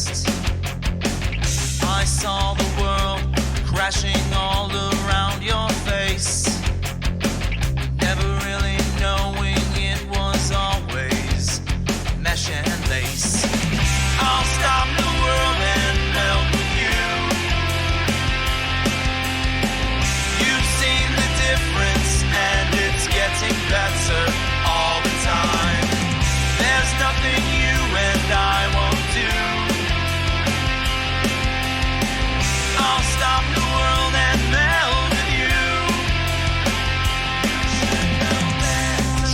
rest. I saw the world crashing all around your face, never really knowing it was always mesh and lace. I'll stop the world and melt with you. You've seen the difference and it's getting better all the time. There's nothing you and I won't do. I'll stop the world and melt with you.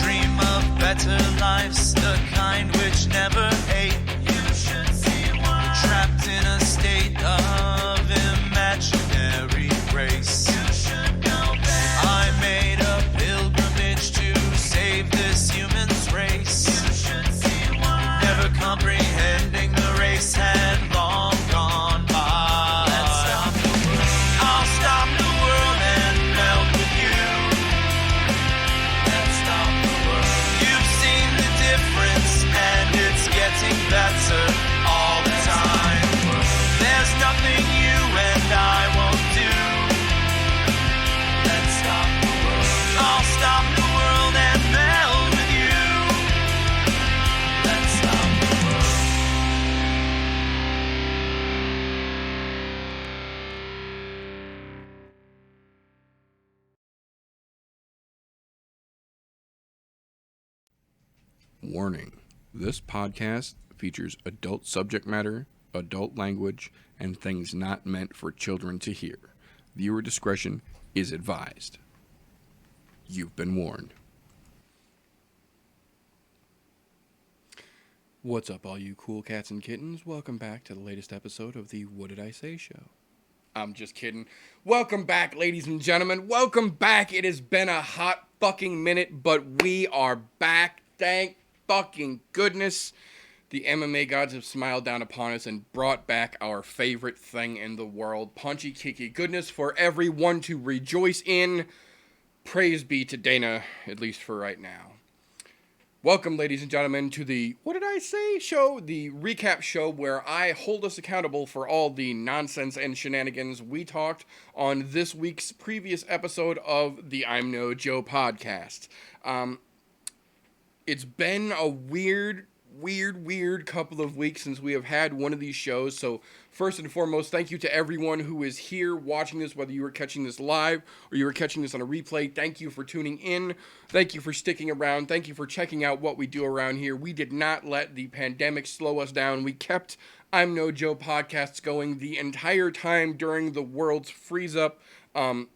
Dream of better lives, the kind which never hate. You should see why. Trapped in a state of imaginary grace. You should know better. I made a pilgrimage to save this human's race. You should see why. Never comprehending the race had long gone by. Let's stop the world. I'll stop the world and melt with you. Let's stop the world. You've seen the difference and it's getting better all the time. There's nothing you and I won't do. Let's stop the world. I'll stop the world and melt with you. Let's stop the world. Warning: this podcast features adult subject matter, adult language, and things not meant for children to hear. Viewer discretion is advised. You've been warned. What's up, all you cool cats and kittens? Welcome back to the latest episode of the What Did I Say show. I'm just kidding. Welcome back, ladies and gentlemen. Welcome back. It has been a hot fucking minute, but we are back. Thank fucking goodness. The MMA gods have smiled down upon us and brought back our favorite thing in the world. Punchy kicky goodness for everyone to rejoice in. Praise be to Dana, at least for right now. Welcome, ladies and gentlemen, to the What Did I Say show, the recap show where I hold us accountable for all the nonsense and shenanigans we talked on this week's previous episode of the I'm No Joe podcast. It's been a weird couple of weeks since we have had one of these shows. So first and foremost, thank you to everyone who is here watching this, whether you were catching this live or you were catching this on a replay. Thank you for tuning in. Thank you for sticking around. Thank you for checking out what we do around here. We did not let the pandemic slow us down. We kept I'm No Joe podcasts going the entire time during the world's freeze up.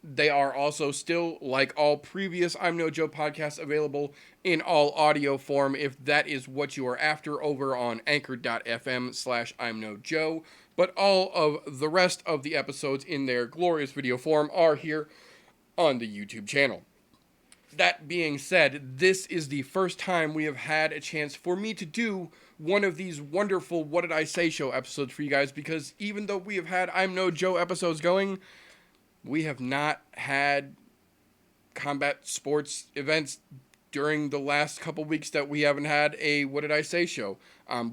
They are also still, like all previous I'm No Joe podcasts, available in all audio form if that is what you are after over on anchor.fm/I'mNoJoe. But all of the rest of the episodes in their glorious video form are here on the YouTube channel. That being said, this is the first time we have had a chance for me to do one of these wonderful What Did I Say show episodes for you guys, because even though we have had I'm No Joe episodes going, we have not had combat sports events during the last couple weeks that we haven't had a What Did I Say show.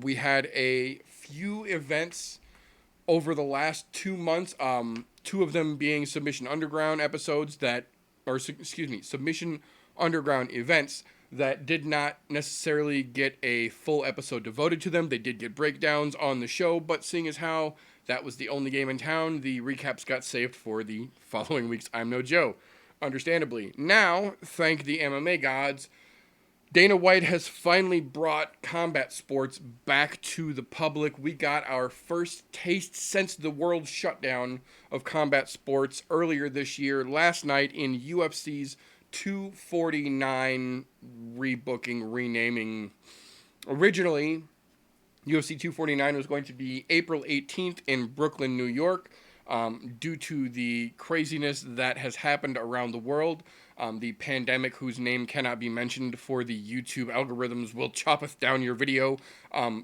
We had a few events over the last 2 months, two of them being Submission Underground episodes Submission Underground events that did not necessarily get a full episode devoted to them. They did get breakdowns on the show, but seeing as how that was the only game in town, the recaps got saved for the following week's I'm No Joe. Understandably. Now, thank the MMA gods, Dana White has finally brought combat sports back to the public. We got our first taste since the world shutdown of combat sports earlier this year, last night in UFC's 249 renaming. Originally, UFC 249 was going to be April 18th in Brooklyn, New York. Due to the craziness that has happened around the world, the pandemic whose name cannot be mentioned for the YouTube algorithms will choppeth down your video.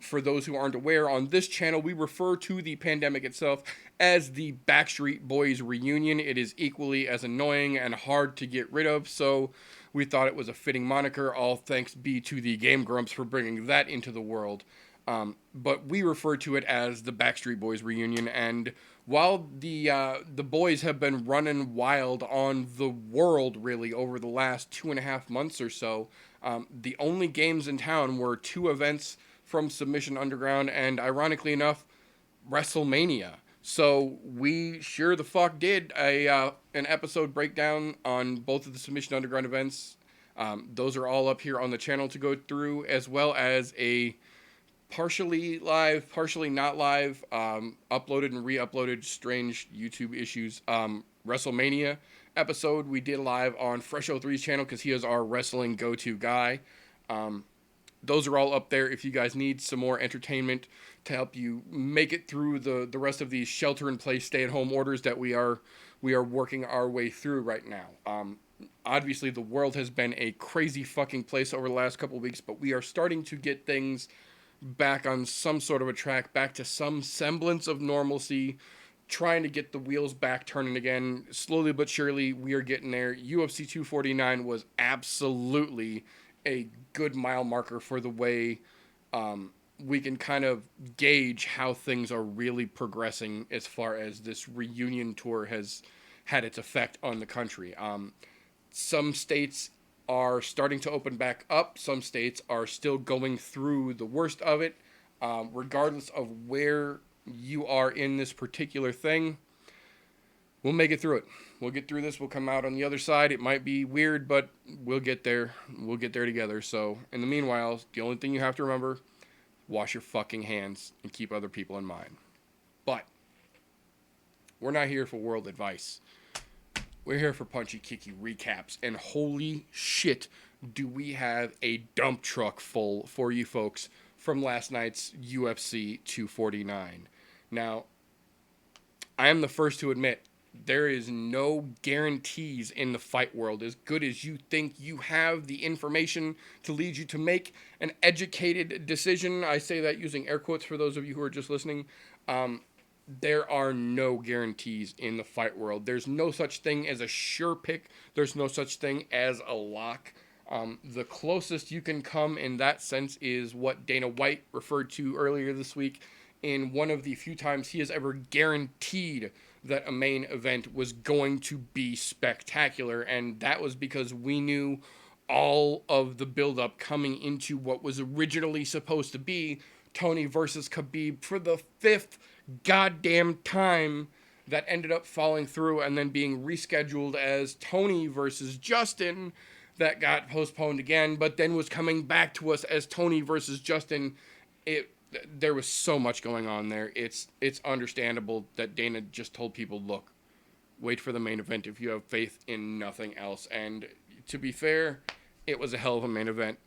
For those who aren't aware, on this channel we refer to the pandemic itself as the Backstreet Boys reunion. It is equally as annoying and hard to get rid of, so we thought it was a fitting moniker. All thanks be to the Game Grumps for bringing that into the world. But we refer to it as the Backstreet Boys reunion. And while the boys have been running wild on the world really over the last 2.5 months or so, the only games in town were 2 events from Submission Underground, and ironically enough, WrestleMania. So we sure the fuck did an episode breakdown on both of the Submission Underground events. Those are all up here on the channel to go through, as well as a partially live, partially not live, uploaded and re-uploaded strange YouTube issues WrestleMania episode we did live on Fresh03's channel because he is our wrestling go-to guy. Those are all up there if you guys need some more entertainment to help you make it through the rest of these shelter-in-place, stay-at-home orders that we are working our way through right now. Obviously, the world has been a crazy fucking place over the last couple of weeks, but we are starting to get things back on some sort of a track, back to some semblance of normalcy, trying to get the wheels back turning again. Slowly but surely, we are getting there. UFC 249 was absolutely a good mile marker for the way we can kind of gauge how things are really progressing as far as this reunion tour has had its effect on the country. Some states are starting to open back up. Some states are still going through the worst of it. Regardless of where you are in this particular thing, we'll make it through it. We'll get through this. We'll come out on the other side. It might be weird, but we'll get there. We'll get there together. So, in the meanwhile, the only thing you have to remember, wash your fucking hands and keep other people in mind. But we're not here for world advice. We're here for punchy kicky recaps. And holy shit, do we have a dump truck full for you folks from last night's UFC 249. Now, I am the first to admit, there is no guarantees in the fight world. As good as you think you have the information to lead you to make an educated decision, I say that using air quotes for those of you who are just listening, there are no guarantees in the fight world. There's no such thing as a sure pick. There's no such thing as a lock. The closest you can come in that sense is what Dana White referred to earlier this week in one of the few times he has ever guaranteed that a main event was going to be spectacular, and that was because we knew all of the buildup coming into what was originally supposed to be Tony versus Khabib for the 5th goddamn time, that ended up falling through and then being rescheduled as Tony versus Justin, that got postponed again, but then was coming back to us as Tony versus Justin. There was so much going on there. It's understandable that Dana just told people, look, wait for the main event if you have faith in nothing else. And to be fair, it was a hell of a main event,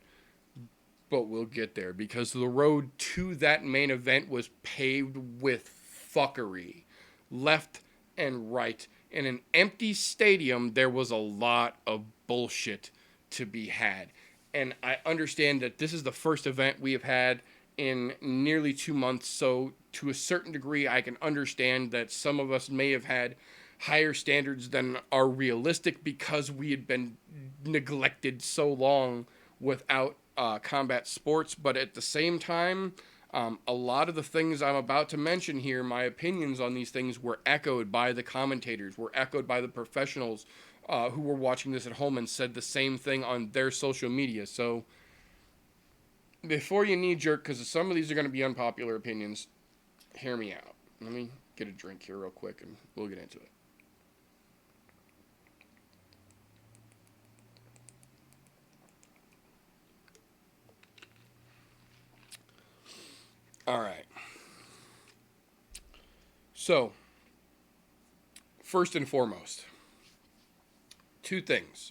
but we'll get there because the road to that main event was paved with fuckery, left and right. In an empty stadium, there was a lot of bullshit to be had. And I understand that this is the first event we have had in nearly 2 months, so to a certain degree, I can understand that some of us may have had higher standards than are realistic because we had been neglected so long without combat sports. But at the same time, a lot of the things I'm about to mention here, my opinions on these things, were echoed by the commentators, were echoed by the professionals who were watching this at home and said the same thing on their social media. So before you knee-jerk, because some of these are going to be unpopular opinions, hear me out. Let me get a drink here real quick and we'll get into it. All right. So, first and foremost, 2 things.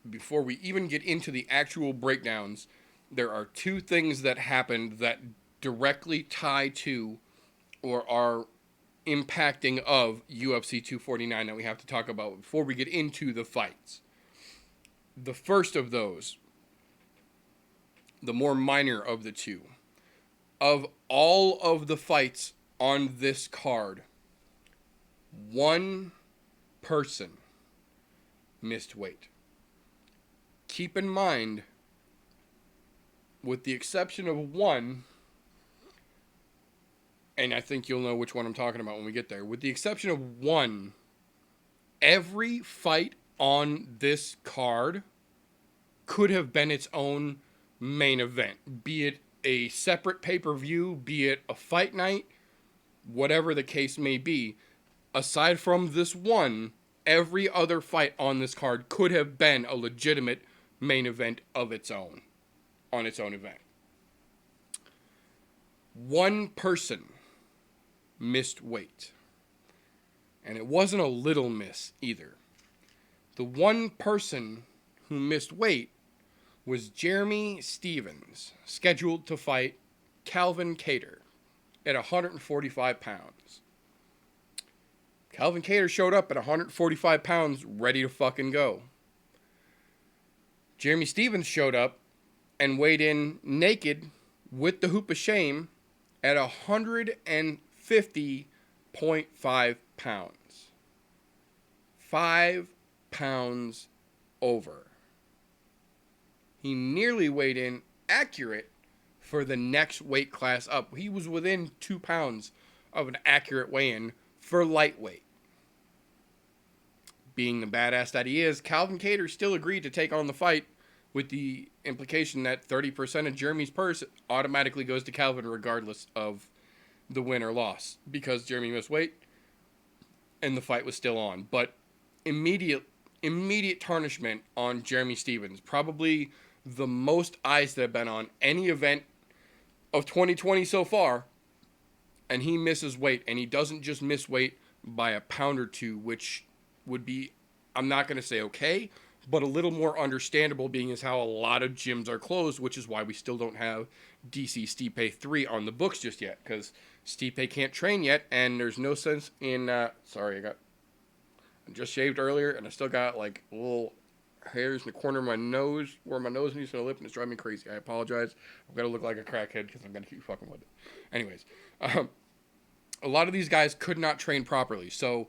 Before we even get into the actual breakdowns, there are 2 things that happened that directly tie to or are impacting of UFC 249 that we have to talk about before we get into the fights. The first of those, the more minor of the 2, of all of the fights on this card, 1 person missed weight. Keep in mind, with the exception of 1, and I think you'll know which one I'm talking about when we get there. With the exception of one, every fight on this card could have been its own main event, be it a separate pay-per-view, be it a fight night, whatever the case may be. Aside from this one, every other fight on this card could have been a legitimate main event of its own, on its own event. One person missed weight. And it wasn't a little miss either. The one person who missed weight was Jeremy Stevens, scheduled to fight Calvin Kattar at 145 pounds. Calvin Kattar showed up at 145 pounds, ready to fucking go. Jeremy Stevens showed up and weighed in naked with the hoop of shame at 150.5 pounds. 5 pounds over. He nearly weighed in accurate for the next weight class up. He was within 2 pounds of an accurate weigh-in for lightweight. Being the badass that he is, Calvin Kattar still agreed to take on the fight, with the implication that 30% of Jeremy's purse automatically goes to Calvin regardless of the win or loss, because Jeremy missed weight and the fight was still on. But immediate tarnishment on Jeremy Stevens. Probably the most eyes that have been on any event of 2020 so far. And he misses weight. And he doesn't just miss weight by a pound or two, which would be, I'm not going to say okay, but a little more understandable, being as how a lot of gyms are closed, which is why we still don't have DC Stipe 3 on the books just yet, because Stipe can't train yet, and there's no sense in, I just shaved earlier, and I still got, like, little hairs in the corner of my nose, where my nose meets my lip, and it's driving me crazy. I apologize. I'm going to look like a crackhead, because I'm going to keep fucking with it. Anyways, a lot of these guys could not train properly, so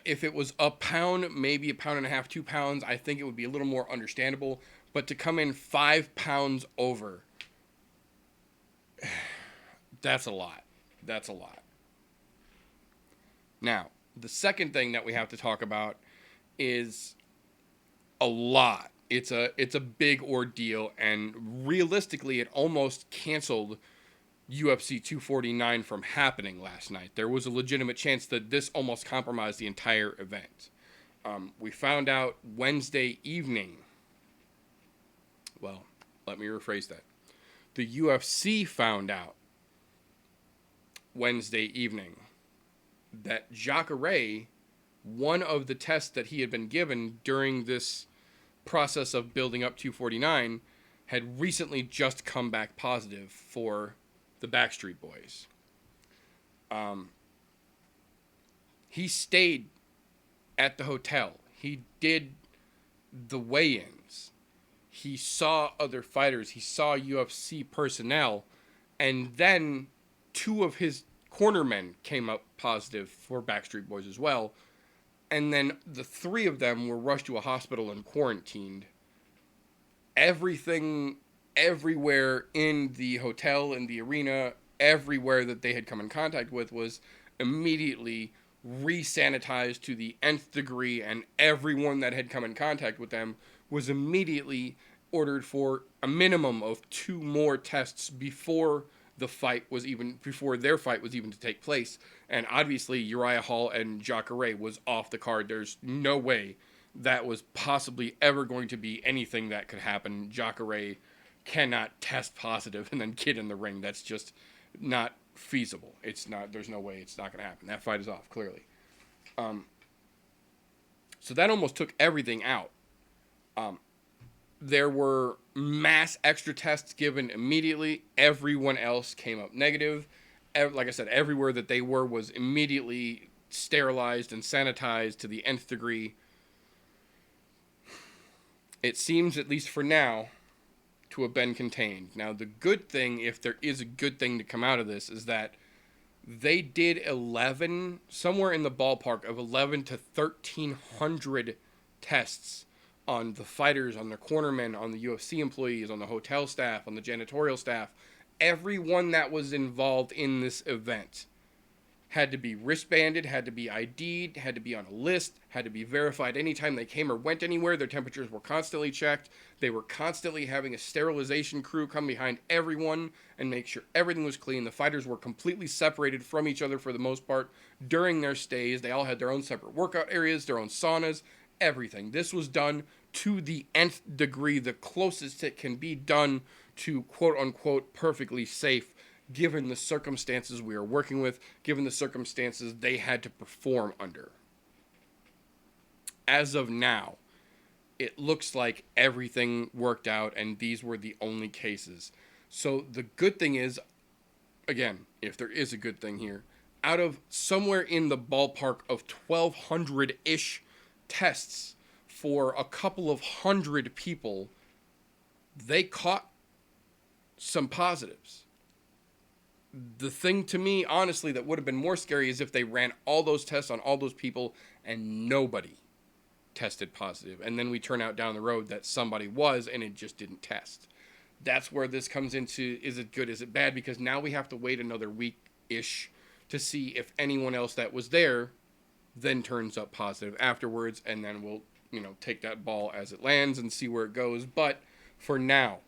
if it was a pound, maybe a pound and a half, 2 pounds, I think it would be a little more understandable. But to come in 5 pounds over, that's a lot. That's a lot. Now, the second thing that we have to talk about is a lot. It's a big ordeal, and realistically, it almost canceled UFC 249 from happening last night. There was a legitimate chance that this almost compromised the entire event. We found out Wednesday evening. Well, let me rephrase that. The UFC found out Wednesday evening that Jacare, one of the tests that he had been given during this process of building up 249, had recently just come back positive for the Backstreet Boys. He stayed at the hotel. He did the weigh-ins. He saw other fighters. He saw UFC personnel. And then 2 of his cornermen came up positive for Backstreet Boys as well. And then the 3 of them were rushed to a hospital and quarantined. Everything, everywhere in the hotel, in the arena, everywhere that they had come in contact with was immediately re-sanitized to the nth degree, and everyone that had come in contact with them was immediately ordered for a minimum of 2 more tests before their fight was even to take place. And obviously Uriah Hall and Jacare was off the card. There's no way that was possibly ever going to be anything that could happen. Jacare cannot test positive and then get in the ring. That's just not feasible. It's not. There's no way it's not going to happen. That fight is off, clearly. So that almost took everything out. There were mass extra tests given immediately. Everyone else came up negative. Like I said, everywhere that they were was immediately sterilized and sanitized to the nth degree. It seems, at least for now, to have been contained. Now, the good thing, if there is a good thing to come out of this, is that they did 11, somewhere in the ballpark of 11 to 1,300 tests on the fighters, on the cornermen, on the UFC employees, on the hotel staff, on the janitorial staff, everyone that was involved in this event had to be wristbanded, had to be ID'd, had to be on a list, had to be verified anytime they came or went anywhere. Their temperatures were constantly checked. They were constantly having a sterilization crew come behind everyone and make sure everything was clean. The fighters were completely separated from each other for the most part during their stays. They all had their own separate workout areas, their own saunas, everything. This was done to the nth degree, the closest it can be done to quote-unquote perfectly safe, given the circumstances we are working with, given the circumstances they had to perform under. As of now, it looks like everything worked out and these were the only cases. So the good thing is, again, if there is a good thing here, out of somewhere in the ballpark of 1,200-ish tests for a couple of hundred people, they caught some positives. The thing to me, honestly, that would have been more scary is if they ran all those tests on all those people and nobody tested positive. And then we turn out down the road that somebody was and it just didn't test. That's where this comes into, is it good, is it bad? Because now we have to wait another week-ish to see if anyone else that was there then turns up positive afterwards. And then we'll, take that ball as it lands and see where it goes. But for now,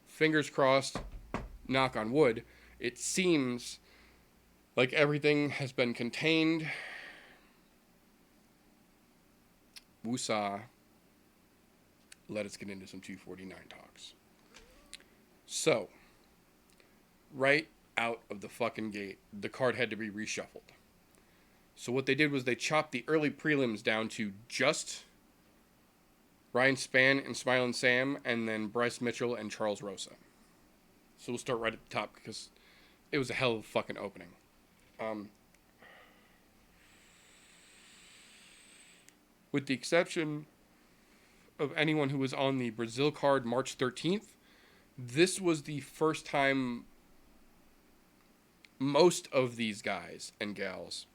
fingers crossed, knock on wood, it seems like everything has been contained. Woosah. Let us get into some 249 talks. So, right out of the fucking gate, the card had to be reshuffled. So what they did was they chopped the early prelims down to just Ryan Spann and Smilin' Sam, and then Bryce Mitchell and Charles Rosa. So we'll start right at the top because it was a hell of a fucking opening. With the exception of anyone who was on the Brazil card March 13th, this was the first time most of these guys and gals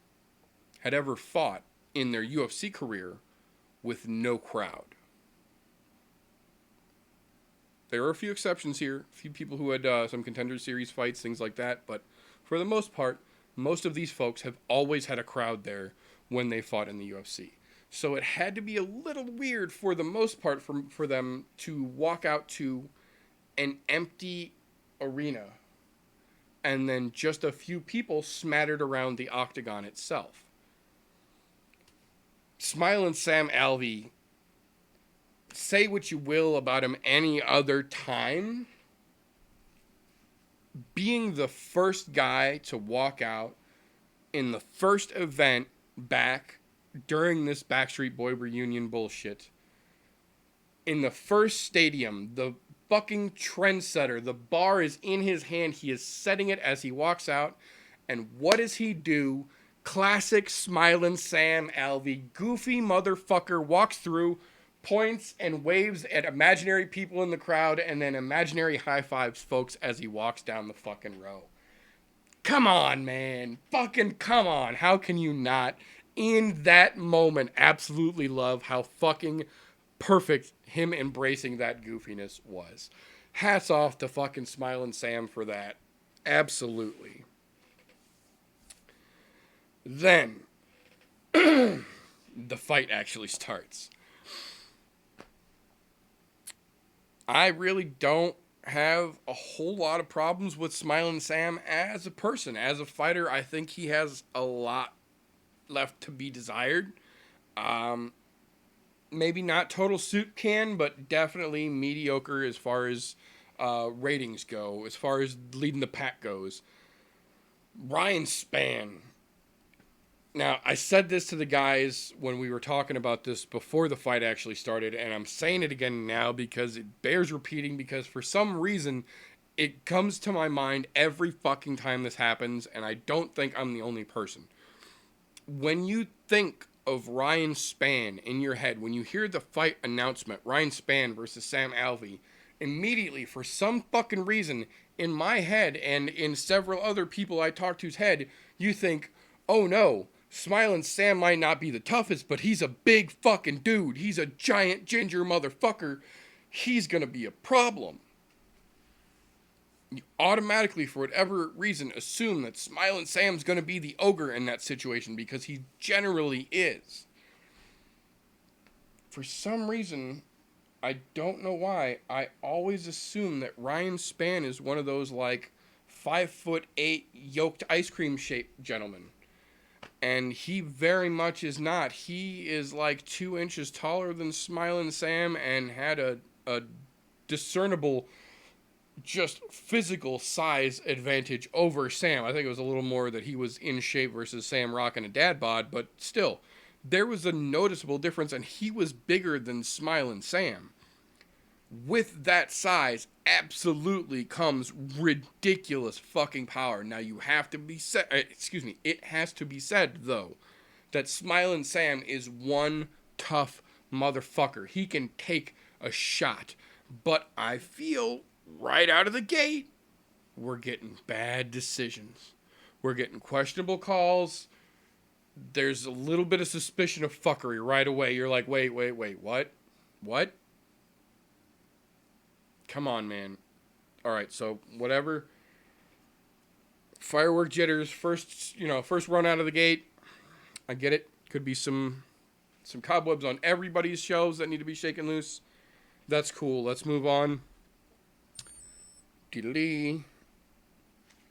had ever fought in their UFC career with no crowd. There are a few exceptions here, a few people who had some Contender Series fights, things like that, but for the most part, most of these folks have always had a crowd there when they fought in the UFC. So it had to be a little weird for the most part for them to walk out to an empty arena and then just a few people smattered around the octagon itself. Smilin' Sam Alvey, say what you will about him any other time, being the first guy to walk out in the first event back during this Backstreet Boy reunion bullshit, in the first stadium, the fucking trendsetter, the bar is in his hand, he is setting it as he walks out, and what does he do? Classic Smilin' Sam Alvey, goofy motherfucker, walks through, points and waves at imaginary people in the crowd, and then imaginary high fives folks as he walks down the fucking row. Come on, man. Fucking come on. How can you not, in that moment, absolutely love how fucking perfect him embracing that goofiness was? Hats off to fucking Smilin' Sam for that. Absolutely. Then, the fight actually starts. I really don't have a whole lot of problems with Smilin' Sam as a person. As a fighter, I think he has a lot left to be desired. Maybe not total soup can, but definitely mediocre as far as ratings go, as far as leading the pack goes. Ryan Spann. Now, I said this to the guys when we were talking about this before the fight actually started, and I'm saying it again now because it bears repeating, because for some reason it comes to my mind every fucking time this happens, and I don't think I'm the only person. When you think of Ryan Spann in your head, when you hear the fight announcement, Ryan Spann versus Sam Alvey, immediately, for some fucking reason, in my head and in several other people I talk to's head, you think, oh no, Smilin' Sam might not be the toughest, but he's a big fucking dude. He's a giant ginger motherfucker. He's gonna be a problem. you automatically, for whatever reason, assume that Smiling Sam's going to be the ogre in that situation because he generally is. For some reason, I don't know why, I always assume that Ryan Spann is one of those, like, 5'8" yoked ice cream shaped gentlemen. And he very much is not. He is like 2 inches taller than Smiling Sam and had a discernible, just physical size advantage over Sam. I think it was a little more that he was in shape versus Sam rocking a dad bod, but still, there was a noticeable difference, and he was bigger than Smiling Sam. With that size, absolutely comes ridiculous fucking power. Now, you have to be said, it has to be said, though, that Smiling Sam is one tough motherfucker. He can take a shot. But I feel, right out of the gate, we're getting bad decisions. We're getting questionable calls. There's a little bit of suspicion of fuckery right away. You're like, wait, what? What? Come on, man. All right, so whatever. Firework jitters, first run out of the gate. I get it. Could be some cobwebs on everybody's shelves that need to be shaken loose. That's cool. Let's move on. Diddly.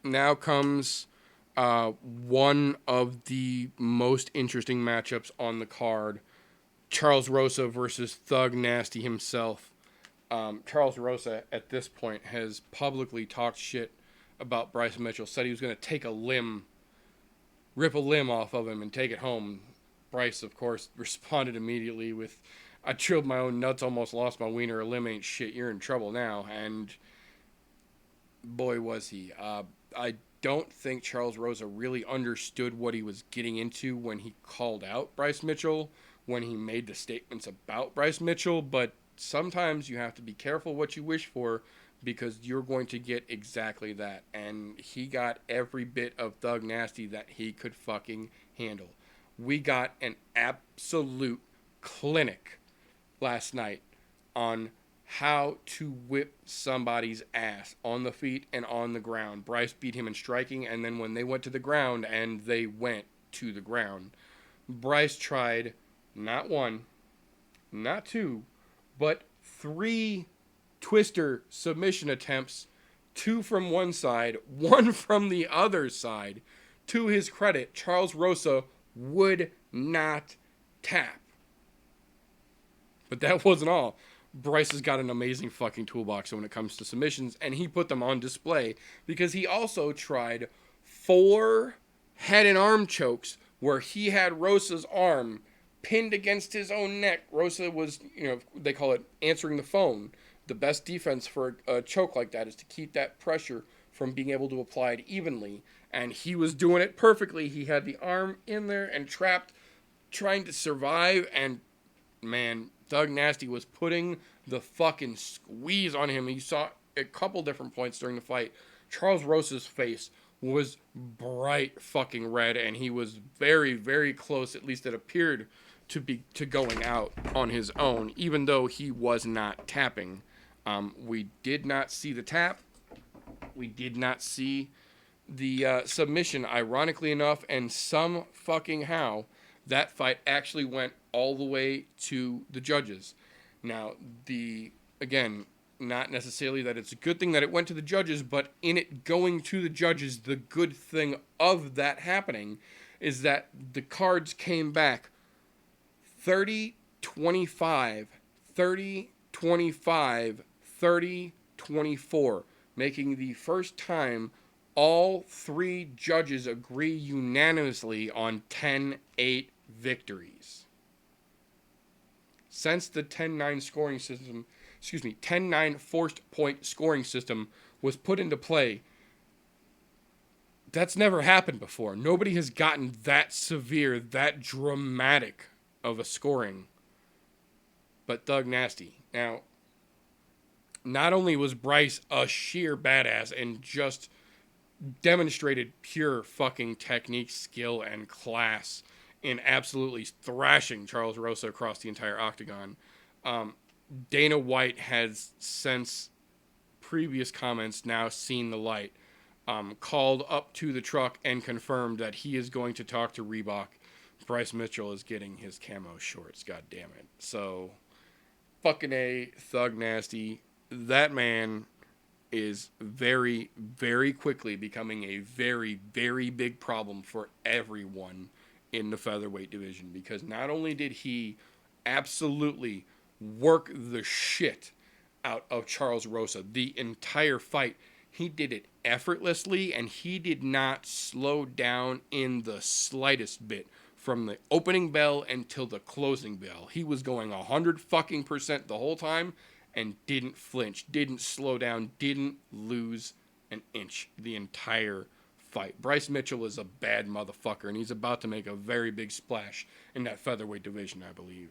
Now comes one of the most interesting matchups on the card. Charles Rosa versus Thug Nasty himself. Charles Rosa, at this point, has publicly talked shit about Bryce Mitchell. Said he was going to take a limb, rip a limb off of him and take it home. Bryce, of course, responded immediately with, I drilled my own nuts, almost lost my wiener, a limb ain't shit, you're in trouble now. And boy, was he. I don't think Charles Rosa really understood what he was getting into when he called out Bryce Mitchell, when he made the statements about Bryce Mitchell, but sometimes you have to be careful what you wish for because you're going to get exactly that. And he got every bit of Thug Nasty that he could fucking handle. We got an absolute clinic last night on how to whip somebody's ass on the feet and on the ground. Bryce beat him in striking, and then when they went to the ground, and they went to the ground, Bryce tried not one, not two, but 3 twister submission attempts, 2 from one side, 1 from the other side. To his credit, Charles Rosa would not tap. But that wasn't all. Bryce has got an amazing fucking toolbox when it comes to submissions, and he put them on display because he also tried 4 head and arm chokes where he had Rosa's arm pinned against his own neck. Rosa was, they call it answering the phone. The best defense for a choke like that is to keep that pressure from being able to apply it evenly. And he was doing it perfectly. He had the arm in there and trapped, trying to survive. And, man, Thug Nasty was putting the fucking squeeze on him. You saw a couple different points during the fight. Charles Rosa's face was bright fucking red, and he was very, very close, at least it appeared to going out on his own, even though he was not tapping. We did not see the tap. We did not see the submission, ironically enough, and some fucking how that fight actually went all the way to the judges. Now, again, not necessarily that it's a good thing that it went to the judges, but in it going to the judges, the good thing of that happening is that the cards came back 30-25, 30-25, 30-24, making the first time all 3 judges agree unanimously on 10-8 victories. Since the 10-9 scoring system, 10-9 forced point scoring system was put into play, that's never happened before. Nobody has gotten that severe, that dramatic of a scoring, but Thug Nasty. Now, not only was Bryce a sheer badass and just demonstrated pure fucking technique, skill, and class in absolutely thrashing Charles Rosa across the entire octagon, Dana White has since previous comments now seen the light, called up to the truck and confirmed that he is going to talk to Reebok. Bryce Mitchell is getting his camo shorts, god damn it. So, fucking A, Thug Nasty. That man is very, very quickly becoming a very, very big problem for everyone in the featherweight division, because not only did he absolutely work the shit out of Charles Rosa the entire fight, he did it effortlessly, and he did not slow down in the slightest bit from the opening bell until the closing bell. He was going 100% the whole time and didn't flinch, didn't slow down, didn't lose an inch the entire fight. Bryce Mitchell is a bad motherfucker, and he's about to make a very big splash in that featherweight division, I believe.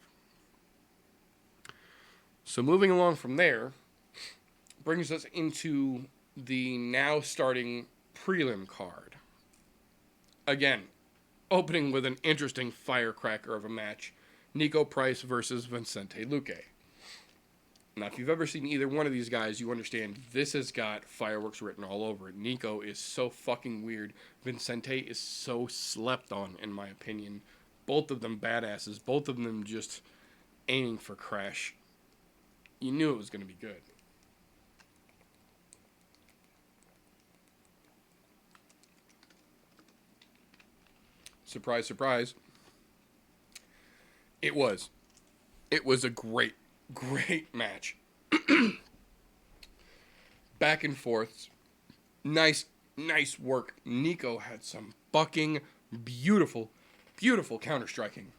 So moving along from there brings us into the now starting prelim card. Again, opening with an interesting firecracker of a match. Nico Price versus Vicente Luque. Now, if you've ever seen either one of these guys, you understand this has got fireworks written all over it. Nico is so fucking weird. Vicente is so slept on, in my opinion. Both of them badasses. Both of them just aiming for Crash. You knew it was going to be good. Surprise, surprise. It was. It was a great match. Back and forth. Nice work. Nico had some fucking beautiful counter-striking.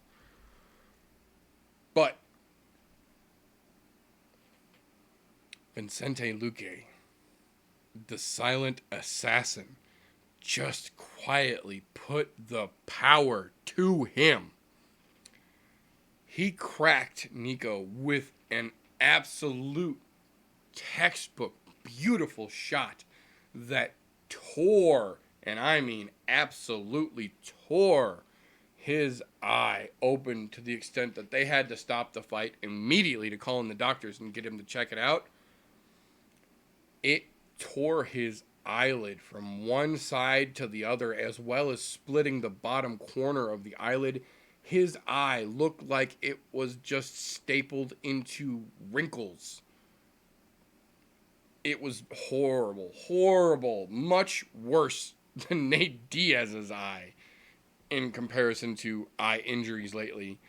But Vicente Luque, the silent assassin, just quietly put the power to him. He cracked Nico with an absolute textbook beautiful shot that tore, and I mean absolutely tore, his eye open to the extent that they had to stop the fight immediately to call in the doctors and get him to check it out. It tore his eyelid from one side to the other, as well as splitting the bottom corner of the eyelid. His eye looked like it was just stapled into wrinkles. It was horrible. Much worse than Nate Diaz's eye in comparison to eye injuries lately.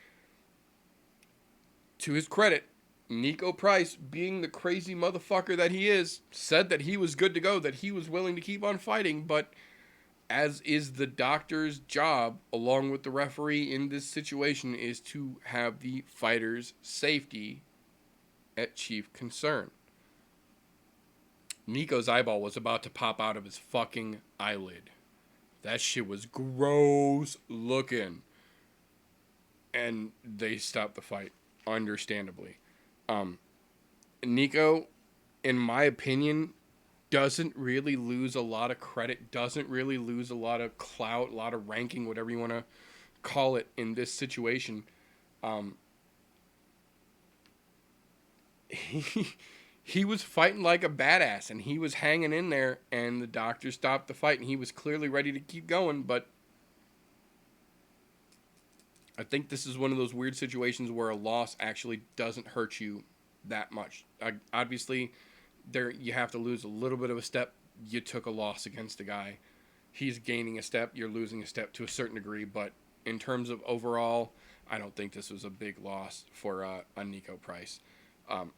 To his credit, Nico Price, being the crazy motherfucker that he is, said that he was good to go, that he was willing to keep on fighting, but as is the doctor's job, along with the referee in this situation, is to have the fighter's safety at chief concern. Nico's eyeball was about to pop out of his fucking eyelid. That shit was gross looking. And they stopped the fight, understandably. Nico, in my opinion, doesn't really lose a lot of credit, doesn't really lose a lot of clout, a lot of ranking, whatever you want to call it in this situation. He was fighting like a badass, and he was hanging in there, and the doctor stopped the fight, and he was clearly ready to keep going, but I think this is one of those weird situations where a loss actually doesn't hurt you that much. Obviously, you have to lose a little bit of a step. You took a loss against a guy. He's gaining a step. You're losing a step to a certain degree. But in terms of overall, I don't think this was a big loss for a Nico Price.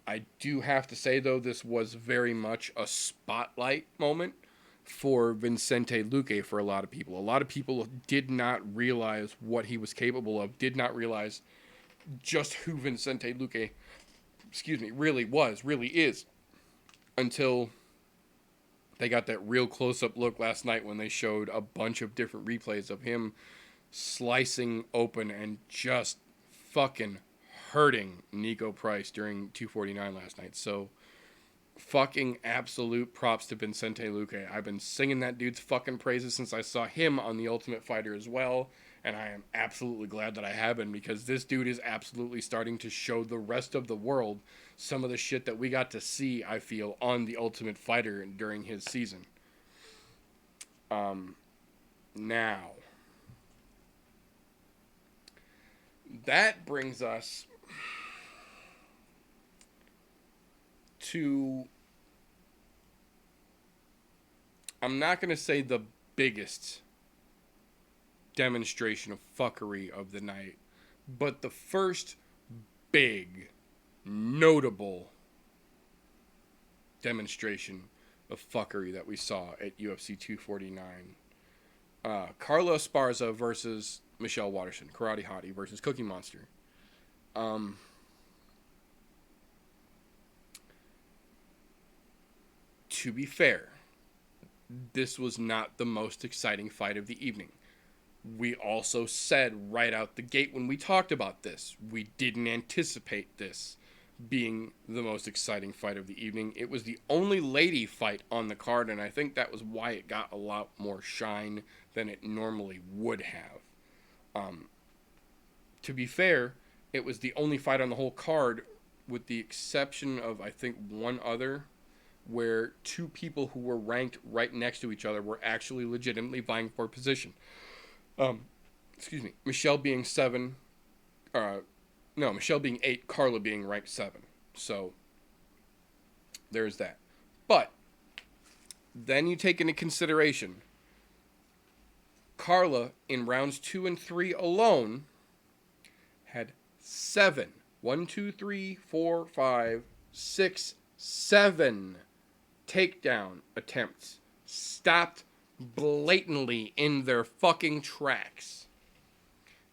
I do have to say, though, this was very much a spotlight moment for Vicente Luque for a lot of people. A lot of people did not realize what he was capable of, did not realize just who Vicente Luque, really is, until they got that real close-up look last night when they showed a bunch of different replays of him slicing open and just fucking hurting Nico Price during 249 last night. So fucking absolute props to Vicente Luque. I've been singing that dude's fucking praises since I saw him on The Ultimate Fighter as well, and I am absolutely glad that I have been, because this dude is absolutely starting to show the rest of the world some of the shit that we got to see, I feel, on The Ultimate Fighter during his season. Now, that brings us to, I'm not going to say the biggest demonstration of fuckery of the night, but the first big, notable demonstration of fuckery that we saw at UFC 249. Carla Esparza versus Michelle Waterson. Karate Hottie versus Cookie Monster. To be fair, this was not the most exciting fight of the evening. We also said right out the gate when we talked about this, we didn't anticipate this being the most exciting fight of the evening. It was the only lady fight on the card, and I think that was why it got a lot more shine than it normally would have. To be fair, it was the only fight on the whole card, with the exception of, I think, one other, where two people who were ranked right next to each other were actually legitimately vying for position. Michelle being 7, Michelle being 8, Carla being ranked 7. So, there's that. But, then you take into consideration, Carla, in rounds 2 and 3 alone, had 7 takedown attempts stopped blatantly in their fucking tracks.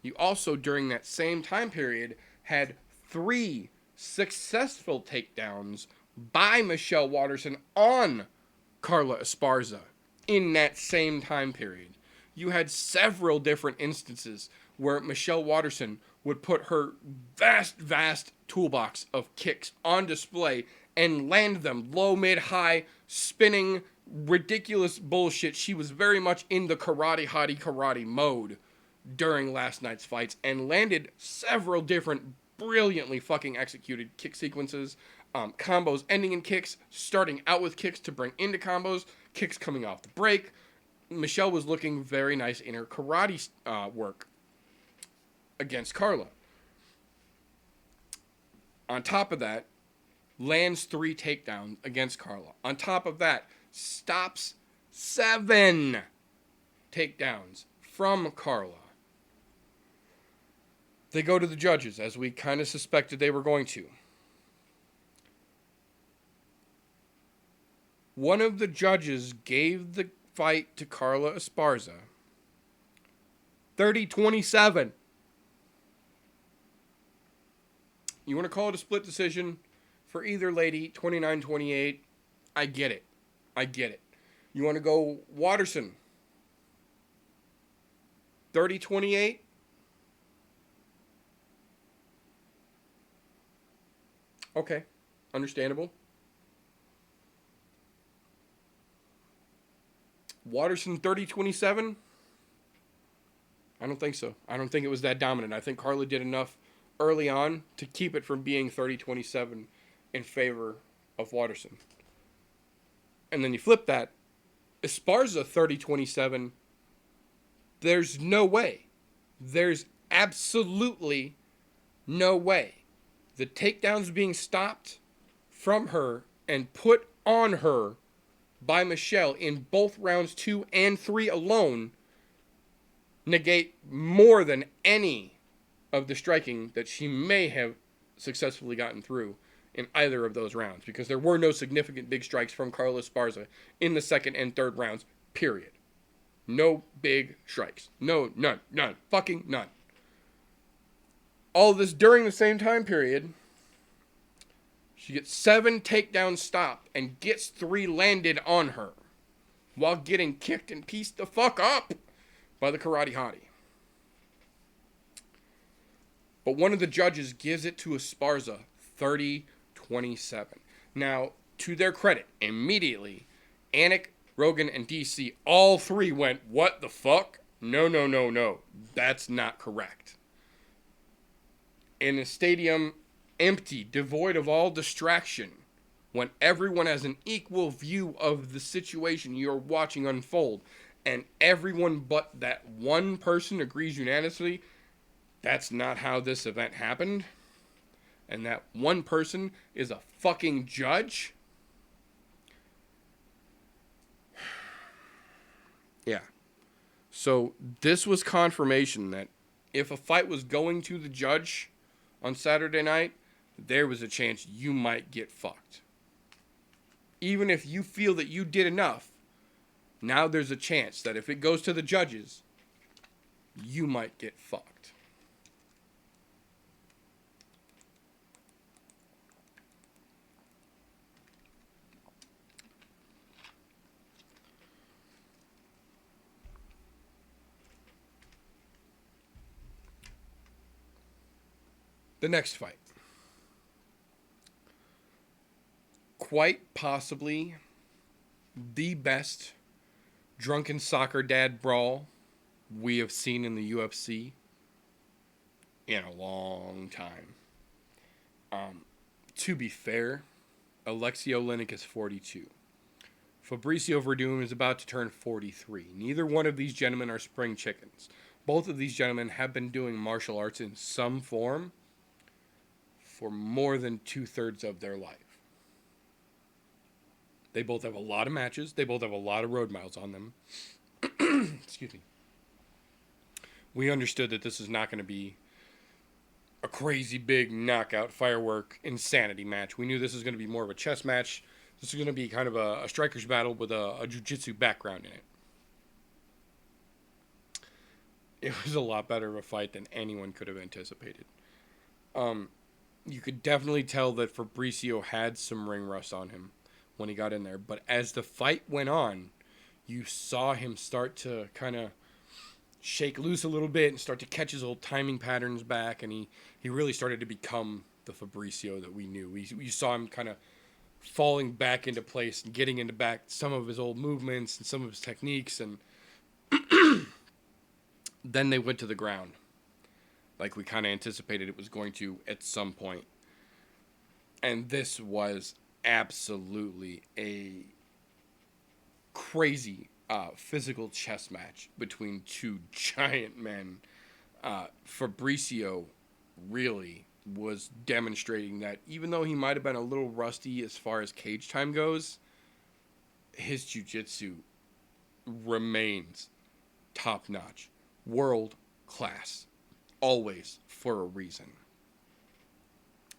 You also, during that same time period, had 3 successful takedowns by Michelle Waterson on Carla Esparza in that same time period. You had several different instances where Michelle Waterson would put her vast toolbox of kicks on display and land them low, mid, high, spinning, ridiculous bullshit. She was very much in the Karate Hottie karate mode during last night's fights and landed several different brilliantly fucking executed kick sequences, combos ending in kicks, starting out with kicks to bring into combos, kicks coming off the break. Michelle was looking very nice in her karate work against Carla. On top of that, lands 3 takedowns against Carla. On top of that, stops 7 takedowns from Carla. They go to the judges, as we kind of suspected they were going to. One of the judges gave the fight to Carla Esparza 30-27. You want to call it a split decision for either lady, 29-28. I get it. You want to go Waterson 30-28? Okay, understandable. Waterson 30-27? I don't think so. I don't think it was that dominant. I think Carla did enough early on to keep it from being 30-27 in favor of Waterson. And then you flip that, Esparza 30-27, there's no way. There's absolutely no way. The takedowns being stopped from her and put on her by Michelle in both rounds 2 and 3 alone negate more than any of the striking that she may have successfully gotten through in either of those rounds, because there were no significant big strikes from Carla Esparza in the second and third rounds, period. No big strikes. No, none. Fucking none. All this during the same time period. She gets 7 takedowns stopped and gets 3 landed on her while getting kicked and pieced the fuck up by the Karate Hottie. But one of the judges gives it to Esparza 30-27. Now, to their credit, immediately, Anik, Rogan, and DC, all 3 went, what the fuck? No. That's not correct. In a stadium empty, devoid of all distraction, when everyone has an equal view of the situation you're watching unfold, and everyone but that one person agrees unanimously that's not how this event happened, and that one person is a fucking judge. Yeah. So this was confirmation that if a fight was going to the judge on Saturday night, there was a chance you might get fucked. Even if you feel that you did enough, now there's a chance that if it goes to the judges, you might get fucked. The next fight. Quite possibly the best drunken soccer dad brawl we have seen in the UFC in a long time. To be fair, Alexei Oleinik is 42. Fabricio Verdum is about to turn 43. Neither one of these gentlemen are spring chickens. Both of these gentlemen have been doing martial arts in some form for more than 2/3 of their life. They both have a lot of matches. They both have a lot of road miles on them. Excuse me. We understood that this is not going to be a crazy big knockout, firework, insanity match. We knew this was going to be more of a chess match. This is going to be kind of a striker's battle with a jiu-jitsu background in it. It was a lot better of a fight than anyone could have anticipated. You could definitely tell that Fabricio had some ring rust on him when he got in there. But as the fight went on, you saw him start to kind of shake loose a little bit and start to catch his old timing patterns back. And he really started to become the Fabricio that we knew. We saw him kind of falling back into place and getting into back some of his old movements and some of his techniques. And then they went to the ground, like we kind of anticipated it was going to at some point. And this was absolutely a crazy physical chess match between two giant men. Fabricio really was demonstrating that even though he might have been a little rusty as far as cage time goes, his jiu-jitsu remains top-notch, world class, always for a reason.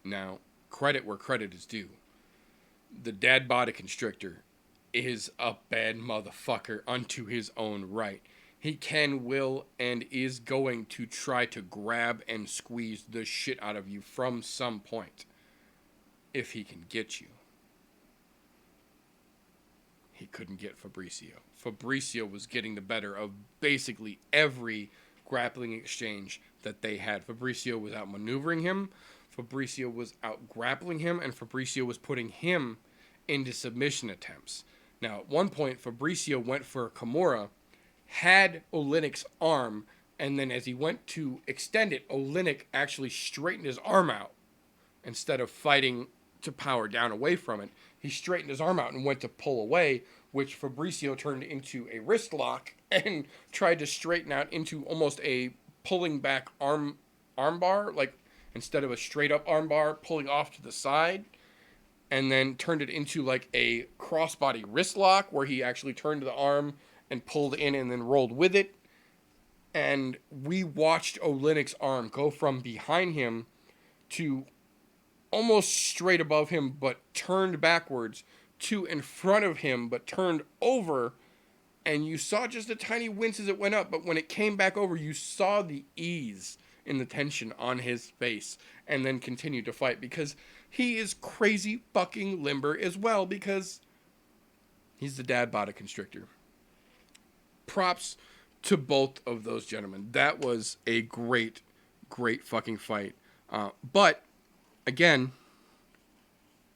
Now, credit where credit is due. The dad body constrictor is a bad motherfucker unto his own right. He can, will, and is going to try to grab and squeeze the shit out of you from some point. If he can get you. He couldn't get Fabricio. Fabricio was getting the better of basically every grappling exchange that they had. Fabricio was outmaneuvering him. Fabricio was out grappling him. And Fabricio was putting him into submission attempts. Now, at one point, Fabricio went for a Kimura, had Oleinik's arm, and then as he went to extend it, Oleinik actually straightened his arm out. Instead of fighting to power down away from it, he straightened his arm out and went to pull away, which Fabricio turned into a wrist lock and tried to straighten out into almost a pulling back arm bar, like instead of a straight up arm bar, pulling off to the side, and then turned it into like a crossbody wrist lock where he actually turned the arm and pulled in and then rolled with it. And we watched Oleinik's arm go from behind him to almost straight above him, but turned backwards, to in front of him, but turned over. And you saw just a tiny wince as it went up, but when it came back over, you saw the ease in the tension on his face, and then continued to fight because he is crazy fucking limber as well, because he's the dad body constrictor. Props to both of those gentlemen. That was a great, great fucking fight. But, again,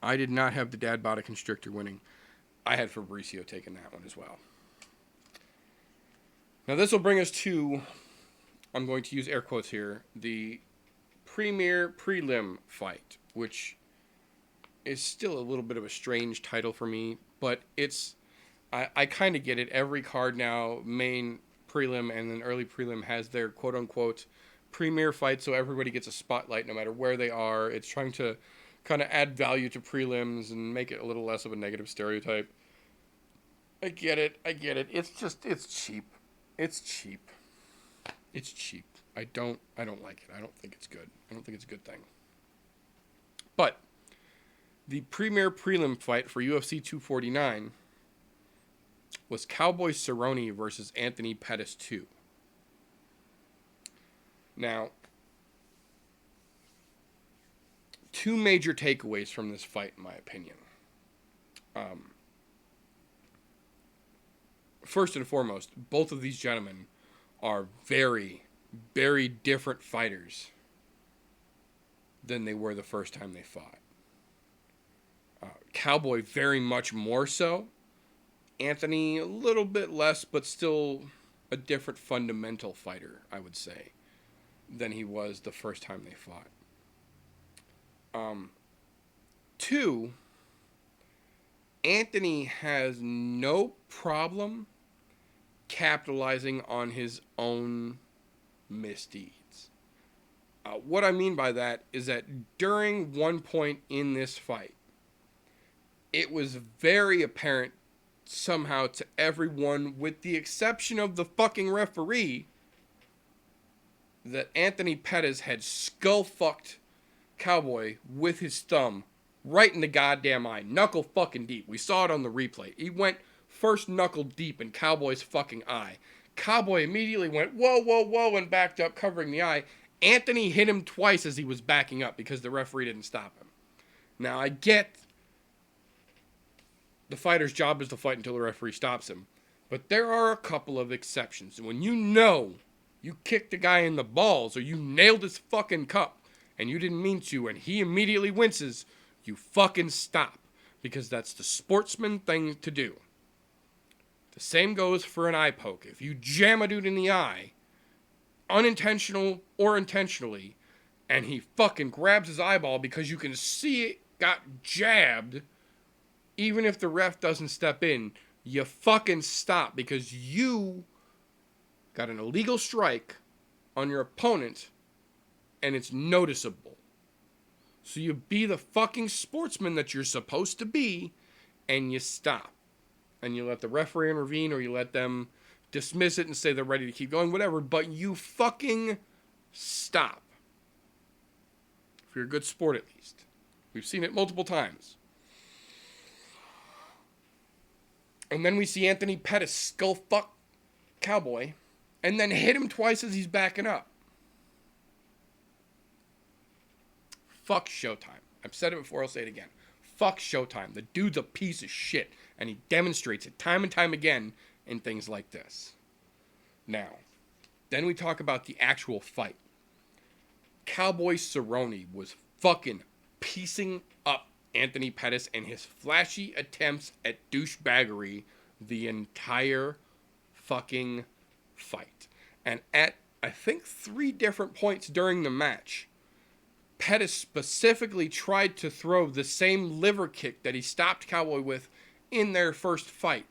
I did not have the dad body constrictor winning. I had Fabricio taking that one as well. Now this will bring us to, I'm going to use air quotes here, the premier prelim fight which is still a little bit of a strange title for me, but I kind of get it. Every card now, main, prelim, and then early prelim, has their quote-unquote premier fight, so everybody gets a spotlight no matter where they are. It's trying to kind of add value to prelims and make it a little less of a negative stereotype. I get it. It's cheap. It's cheap. I don't like it. I don't think it's good. I don't think it's a good thing. But the premier prelim fight for UFC 249 was Cowboy Cerrone versus Anthony Pettis 2. Now, two major takeaways from this fight, in my opinion. First and foremost, both of these gentlemen are very, very different fighters than they were the first time they fought. Cowboy very much more so. Anthony a little bit less, but still a different fundamental fighter, I would say, than he was the first time they fought. Two, Anthony has no problem capitalizing on his own misdeeds. What I mean by that is that during one point in this fight, it was very apparent somehow to everyone, with the exception of the fucking referee, that Anthony Pettis had skull-fucked Cowboy with his thumb right in the goddamn eye. Knuckle fucking deep. We saw it on the replay. He went first knuckle deep in Cowboy's fucking eye. Cowboy immediately went, whoa, whoa, whoa, and backed up, covering the eye. Anthony hit him twice as he was backing up because the referee didn't stop him. Now, I get the fighter's job is to fight until the referee stops him, but there are a couple of exceptions. When you know you kicked the guy in the balls or you nailed his fucking cup and you didn't mean to and he immediately winces, you fucking stop, because that's the sportsman thing to do. The same goes for an eye poke. If you jam a dude in the eye, unintentional or intentionally, and he fucking grabs his eyeball because you can see it got jabbed, even if the ref doesn't step in, you fucking stop, because you got an illegal strike on your opponent and it's noticeable. So you be the fucking sportsman that you're supposed to be and you stop. And you let the referee intervene, or you let them dismiss it and say they're ready to keep going, whatever, but you fucking stop. If you're a good sport, at least. We've seen it multiple times. And then we see Anthony Pettis skull fuck Cowboy and then hit him twice as he's backing up. Fuck Showtime. I've said it before, I'll say it again. Fuck Showtime. The dude's a piece of shit, and he demonstrates it time and time again in things like this. Now, then we talk about the actual fight. Cowboy Cerrone was fucking piecing up Anthony Pettis and his flashy attempts at douchebaggery the entire fucking fight. And at, I think, 3 different points during the match, Pettis specifically tried to throw the same liver kick that he stopped Cowboy with in their first fight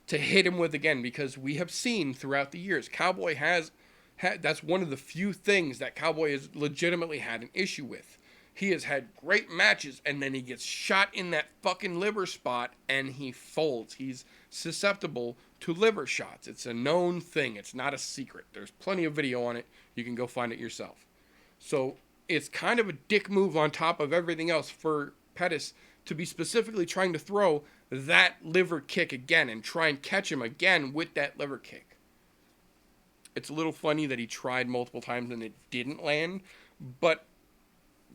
to hit him with again, because we have seen throughout the years, Cowboy has had, that's one of the few things that Cowboy has legitimately had an issue with. He has had great matches, and then he gets shot in that fucking liver spot, and he folds. He's susceptible to liver shots. It's a known thing. It's not a secret. There's plenty of video on it. You can go find it yourself. So it's kind of a dick move on top of everything else for Pettis to be specifically trying to throw that liver kick again and try and catch him again with that liver kick. It's a little funny that he tried multiple times and it didn't land, but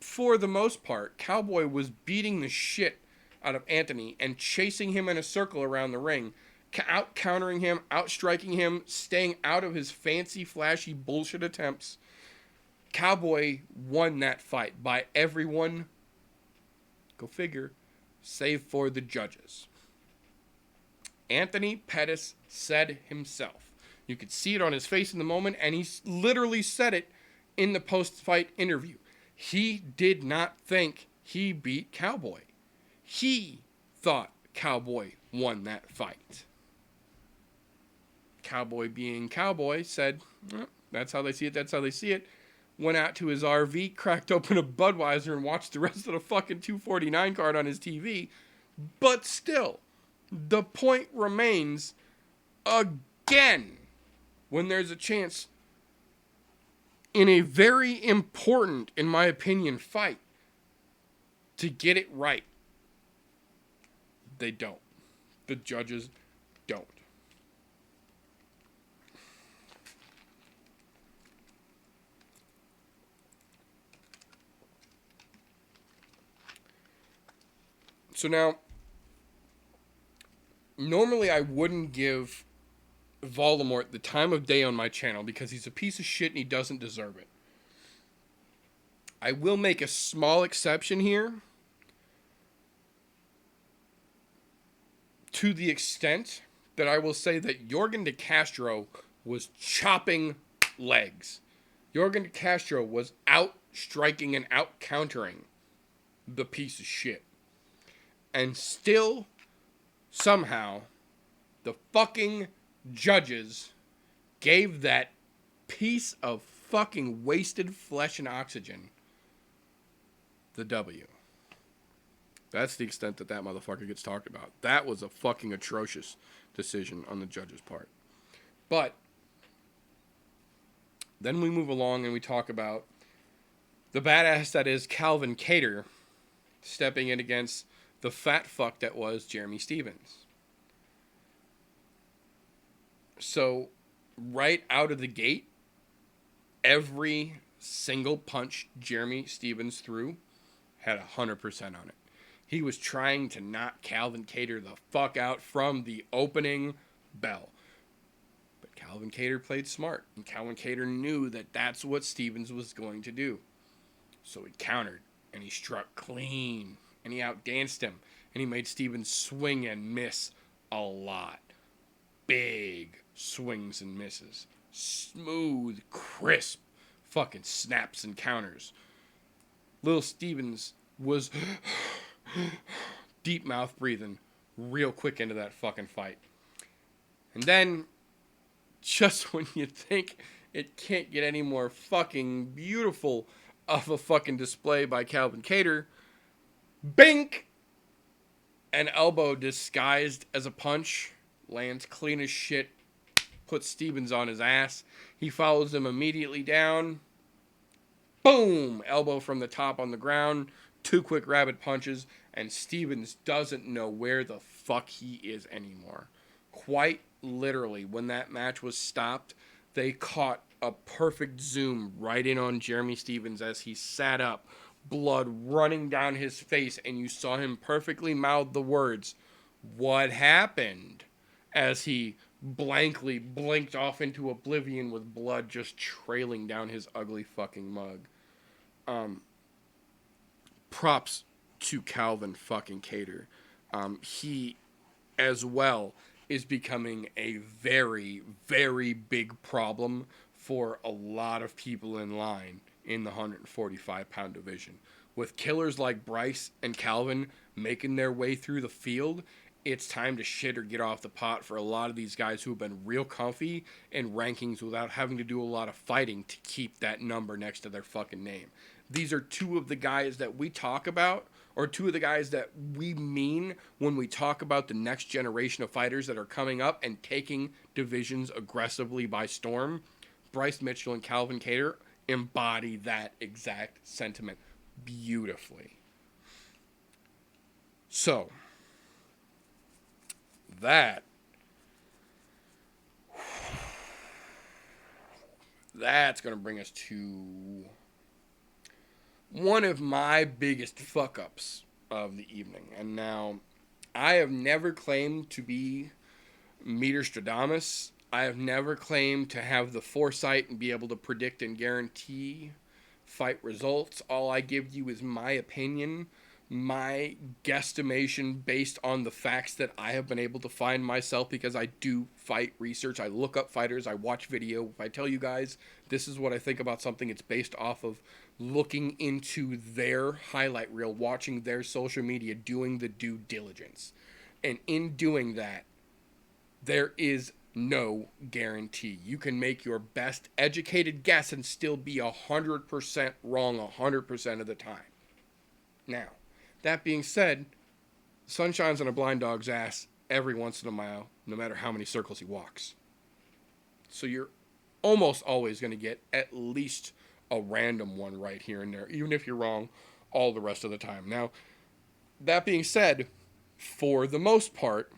for the most part, Cowboy was beating the shit out of Anthony and chasing him in a circle around the ring, out-countering him, out-striking him, staying out of his fancy, flashy bullshit attempts. Cowboy won that fight by everyone, go figure, save for the judges. Anthony Pettis said himself. You could see it on his face in the moment, and he literally said it in the post-fight interview. He did not think he beat Cowboy. He thought Cowboy won that fight. Cowboy, being Cowboy, said, that's how they see it, that's how they see it. Went out to his RV, cracked open a Budweiser, and watched the rest of the fucking 249 card on his TV. But still, the point remains, again, when there's a chance in a very important, in my opinion, fight to get it right, they don't. The judges don't. So now, normally I wouldn't give Voldemort the time of day on my channel because he's a piece of shit and he doesn't deserve it. I will make a small exception here to the extent that I will say that Jorgen de Castro was chopping legs. Jorgen de Castro was out striking and out countering the piece of shit. And still, somehow, the fucking judges gave that piece of fucking wasted flesh and oxygen the W. That's the extent that that motherfucker gets talked about. That was a fucking atrocious decision on the judge's part. But then we move along and we talk about the badass that is Calvin Kattar stepping in against the fat fuck that was Jeremy Stevens. So, right out of the gate, every single punch Jeremy Stevens threw had 100% on it. He was trying to knock Calvin Kattar the fuck out from the opening bell. But Calvin Kattar played smart, and Calvin Kattar knew that that's what Stevens was going to do. So he countered, and he struck clean, and he outdanced him, and he made Stevens swing and miss a lot. Big swings and misses. Smooth, crisp fucking snaps and counters. Little Stevens was deep mouth breathing real quick into that fucking fight. And then, just when you think it can't get any more fucking beautiful of a fucking display by Calvin Kattar, bink! An elbow disguised as a punch lands clean as shit, puts Stevens on his ass. He follows him immediately down. Boom! Elbow from the top on the ground. 2 quick rabbit punches, and Stevens doesn't know where the fuck he is anymore. Quite literally, when that match was stopped, they caught a perfect zoom right in on Jeremy Stevens as he sat up, blood running down his face, and you saw him perfectly mouth the words, "What happened?" as he blankly blinked off into oblivion with blood just trailing down his ugly fucking mug. Props to Calvin fucking Kattar. He, as well, is becoming a very, very big problem for a lot of people in line in the 145-pound division. With killers like Bryce and Calvin making their way through the field, it's time to shit or get off the pot for a lot of these guys who have been real comfy in rankings without having to do a lot of fighting to keep that number next to their fucking name. These are two of the guys that we talk about, or two of the guys that we mean when we talk about the next generation of fighters that are coming up and taking divisions aggressively by storm. Bryce Mitchell and Calvin Kattar embody that exact sentiment beautifully. So, that's going to bring us to one of my biggest fuck-ups of the evening. And now, I have never claimed to be Meterstradamus. I have never claimed to have the foresight and be able to predict and guarantee fight results. All I give you is my opinion. my guesstimation based on the facts that I have been able to find myself, because I do fight research. I look up fighters. I watch video. If I tell you guys this is what I think about something, it's based off of looking into their highlight reel, watching their social media, doing the due diligence. And in doing that, there is no guarantee. You can make your best educated guess and still be 100% wrong 100% of the time. Now, that being said, sun shines on a blind dog's ass every once in a while, no matter how many circles he walks. So you're almost always going to get at least a random one right here and there, even if you're wrong all the rest of the time. Now, that being said, for the most part,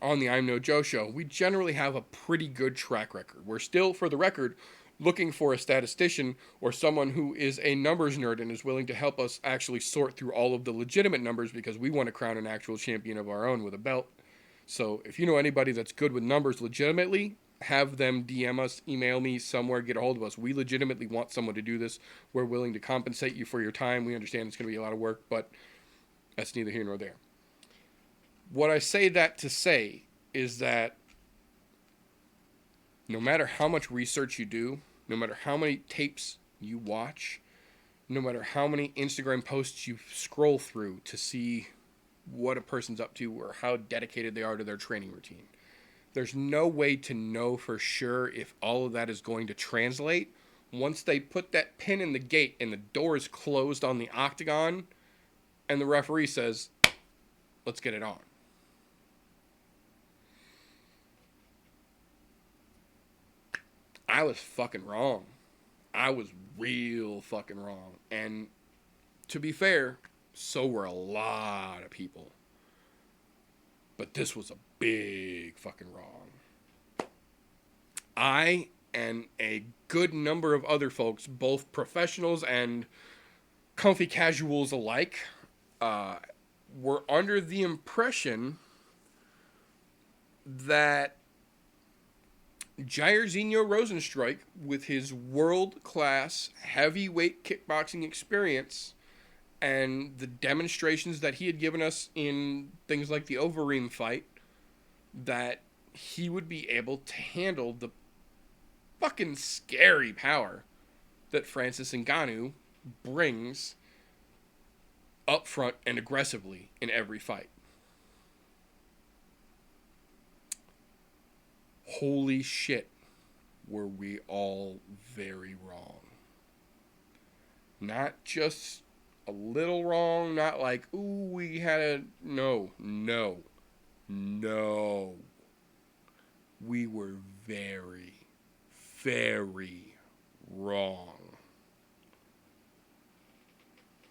on the I'm No Joe show, we generally have a pretty good track record. We're still, for the record, looking for a statistician or someone who is a numbers nerd and is willing to help us actually sort through all of the legitimate numbers, because we want to crown an actual champion of our own with a belt. So if you know anybody that's good with numbers legitimately, have them DM us, email me somewhere, get a hold of us. We legitimately want someone to do this. We're willing to compensate you for your time. We understand it's going to be a lot of work, but that's neither here nor there. What I say that to say is that no matter how much research you do, no matter how many tapes you watch, no matter how many Instagram posts you scroll through to see what a person's up to or how dedicated they are to their training routine, there's no way to know for sure if all of that is going to translate once they put that pin in the gate and the door is closed on the octagon and the referee says, let's get it on. I was fucking wrong. I was real fucking wrong. And to be fair, so were a lot of people. But this was a big fucking wrong. I and a good number of other folks, both professionals and comfy casuals alike, were under the impression that Jairzinho Rosenstrike, with his world-class heavyweight kickboxing experience and the demonstrations that he had given us in things like the Overeem fight, that he would be able to handle the fucking scary power that Francis Ngannou brings up front and aggressively in every fight. Holy shit, were we all very wrong. Not just a little wrong, not like, ooh, we had a... No. We were very, very wrong.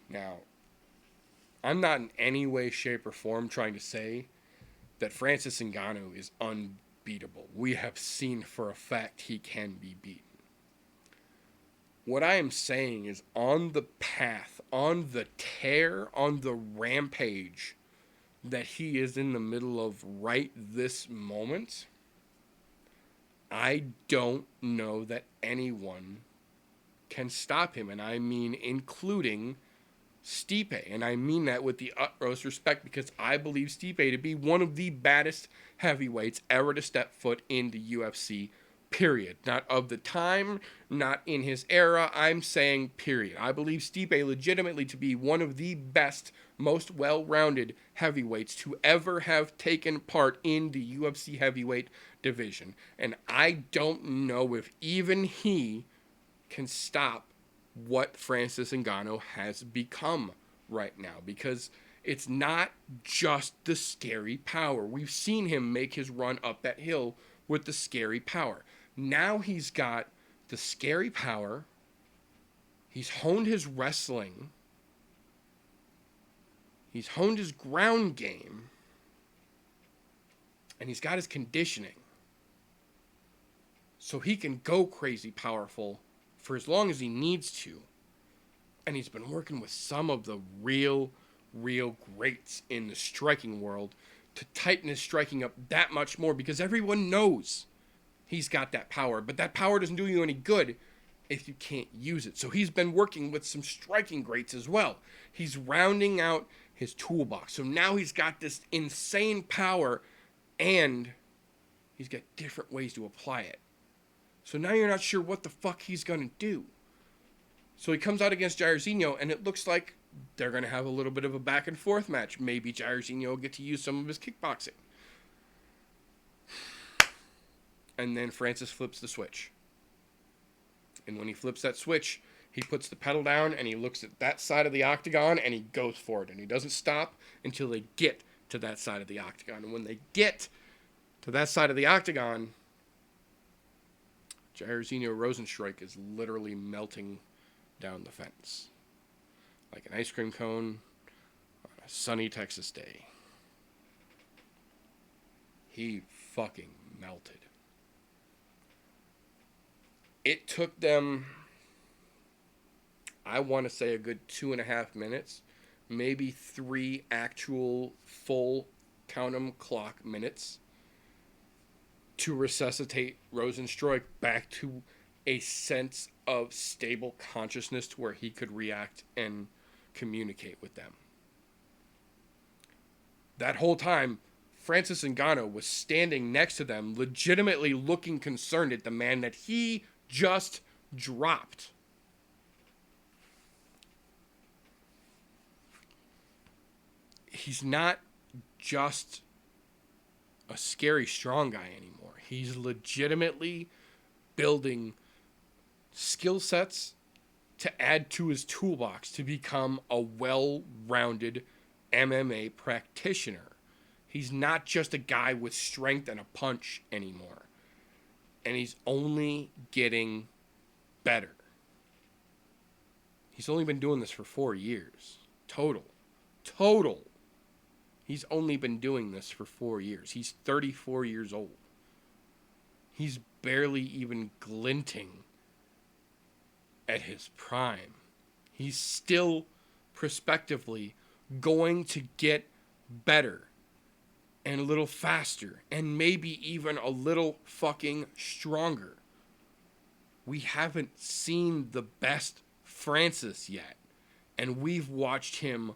Now, I'm not in any way, shape, or form trying to say that Francis Ngannou is unbeatable. We have seen for a fact he can be beaten. What I am saying is, on the path, on the tear, on the rampage that he is in the middle of right this moment, I don't know that anyone can stop him. And I mean including Stipe. And I mean that with the utmost respect, because I believe Stipe to be one of the baddest heavyweights ever to step foot in the UFC, period. Not of the time, not in his era, I'm saying period. I believe Stipe legitimately to be one of the best, most well-rounded heavyweights to ever have taken part in the UFC heavyweight division. And I don't know if even he can stop what Francis Ngannou has become right now, because it's not just the scary power. We've seen him make his run up that hill with the scary power. Now he's got the scary power. He's honed his wrestling. He's honed his ground game. And he's got his conditioning. So he can go crazy powerful for as long as he needs to. And he's been working with some of the real greats in the striking world to tighten his striking up that much more, because everyone knows he's got that power. But that power doesn't do you any good if you can't use it. So he's been working with some striking greats as well. He's rounding out his toolbox. So now he's got this insane power, and he's got different ways to apply it. So now you're not sure what the fuck he's going to do. So he comes out against Jairzinho, and it looks like they're going to have a little bit of a back and forth match. Maybe Jairzinho will get to use some of his kickboxing. And then Francis flips the switch. And when he flips that switch, he puts the pedal down and he looks at that side of the octagon and he goes for it. And he doesn't stop until they get to that side of the octagon. And when they get to that side of the octagon, Jairzinho Rosenstrike is literally melting down the fence like an ice cream cone on a sunny Texas day. He fucking melted. It took them, I want to say, a good 2.5 minutes, maybe 3 actual full count 'em clock minutes to resuscitate Rosenstrike back to a sense of stable consciousness to where he could react and communicate with them. That whole time, Francis Ngannou was standing next to them, legitimately looking concerned at the man that he just dropped. He's not just a scary strong guy anymore. He's legitimately building skill sets to add to his toolbox to become a well-rounded MMA practitioner. He's not just a guy with strength and a punch anymore. And he's only getting better. He's only been doing this for 4 years. Total. He's only been doing this for 4 years. He's 34 years old. He's barely even glinting at his prime. He's still, prospectively, going to get better. And a little faster. And maybe even a little fucking stronger. We haven't seen the best Francis yet. And we've watched him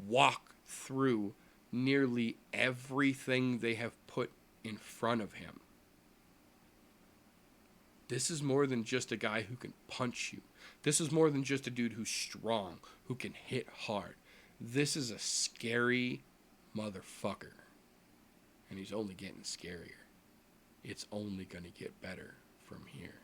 walk through nearly everything they have put in front of him. This is more than just a guy who can punch you. This is more than just a dude who's strong, who can hit hard. This is a scary motherfucker. And he's only getting scarier. It's only going to get better from here.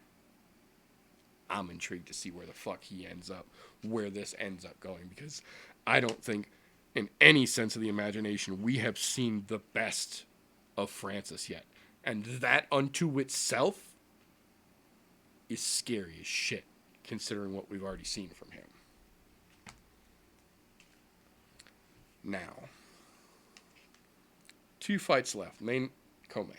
I'm intrigued to see where the fuck he ends up, where this ends up going, because I don't think, in any sense of the imagination, we have seen the best of Francis yet. And that unto itself is scary as shit, considering what we've already seen from him. Now, 2 fights left, main, co-main.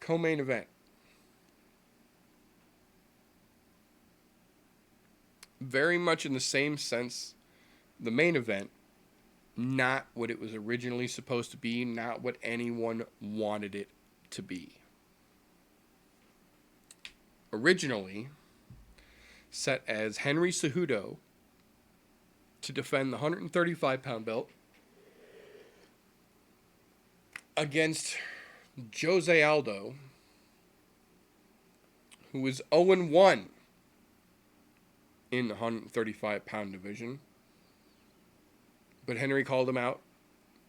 Co-main event. Very much in the same sense, the main event, not what it was originally supposed to be, not what anyone wanted it to be. Originally set as Henry Cejudo to defend the 135-pound belt against Jose Aldo, who was 0-1 in the 135-pound division. But Henry called him out,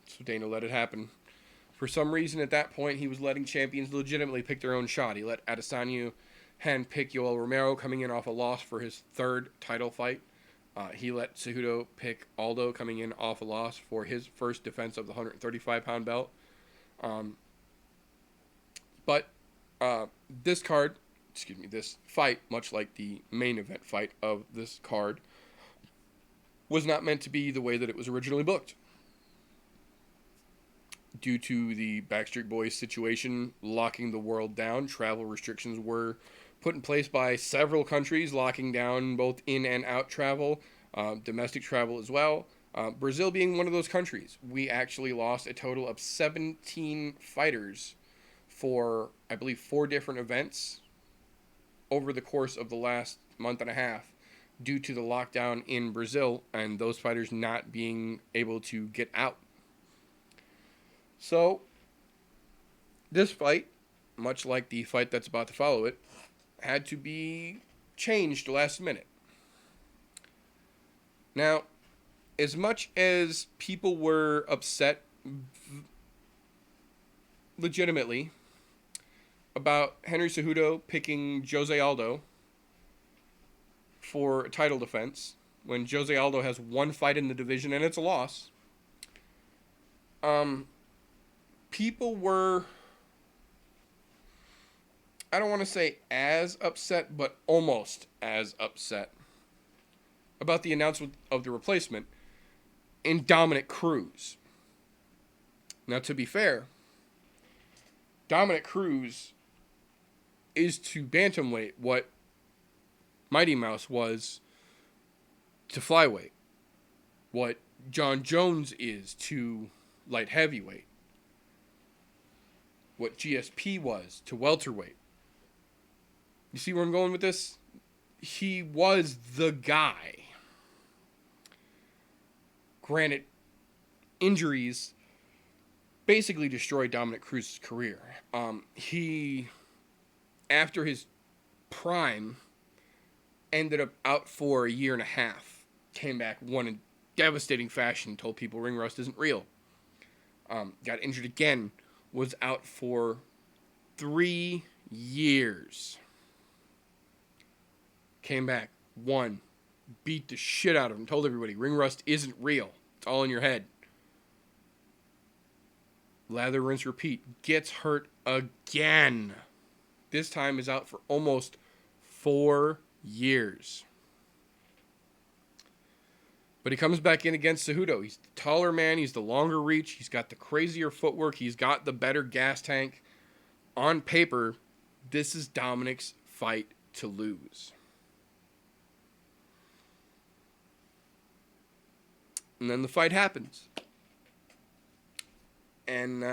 so Dana let it happen. For some reason, at that point, he was letting champions legitimately pick their own shot. He let Adesanya handpick Yoel Romero coming in off a loss for his 3rd title fight. He let Cejudo pick Aldo coming in off a loss for his first defense of the 135-pound belt. But this fight, much like the main event fight of this card, was not meant to be the way that it was originally booked. Due to the Backstreet Boys situation locking the world down, travel restrictions were put in place by several countries, locking down both in and out travel. domestic travel as well. Brazil being one of those countries. We actually lost a total of 17 fighters for, I believe, 4 different events over the course of the last month and a half due to the lockdown in Brazil and those fighters not being able to get out. So, this fight, much like the fight that's about to follow it, had to be changed last minute. Now, as much as people were upset legitimately about Henry Cejudo picking Jose Aldo for a title defense when Jose Aldo has 1 fight in the division and it's a loss, people were, I don't want to say as upset, but almost as upset about the announcement of the replacement in Dominic Cruz. Now, to be fair, Dominic Cruz is to bantamweight what Mighty Mouse was to flyweight, what John Jones is to light heavyweight, what GSP was to welterweight. You see where I'm going with this? He was the guy. Granted, injuries basically destroyed Dominic Cruz's career. He, after his prime, ended up out for a year and a half. Came back, won in devastating fashion, told people ring rust isn't real. Got injured again, was out for 3 years. Came back, won, beat the shit out of him, told everybody ring rust isn't real. It's all in your head. Lather, rinse, repeat. Gets hurt again. This time is out for almost 4 years. But he comes back in against Cejudo. He's the taller man. He's the longer reach. He's got the crazier footwork. He's got the better gas tank. On paper, this is Dominic's fight to lose. And then the fight happens. And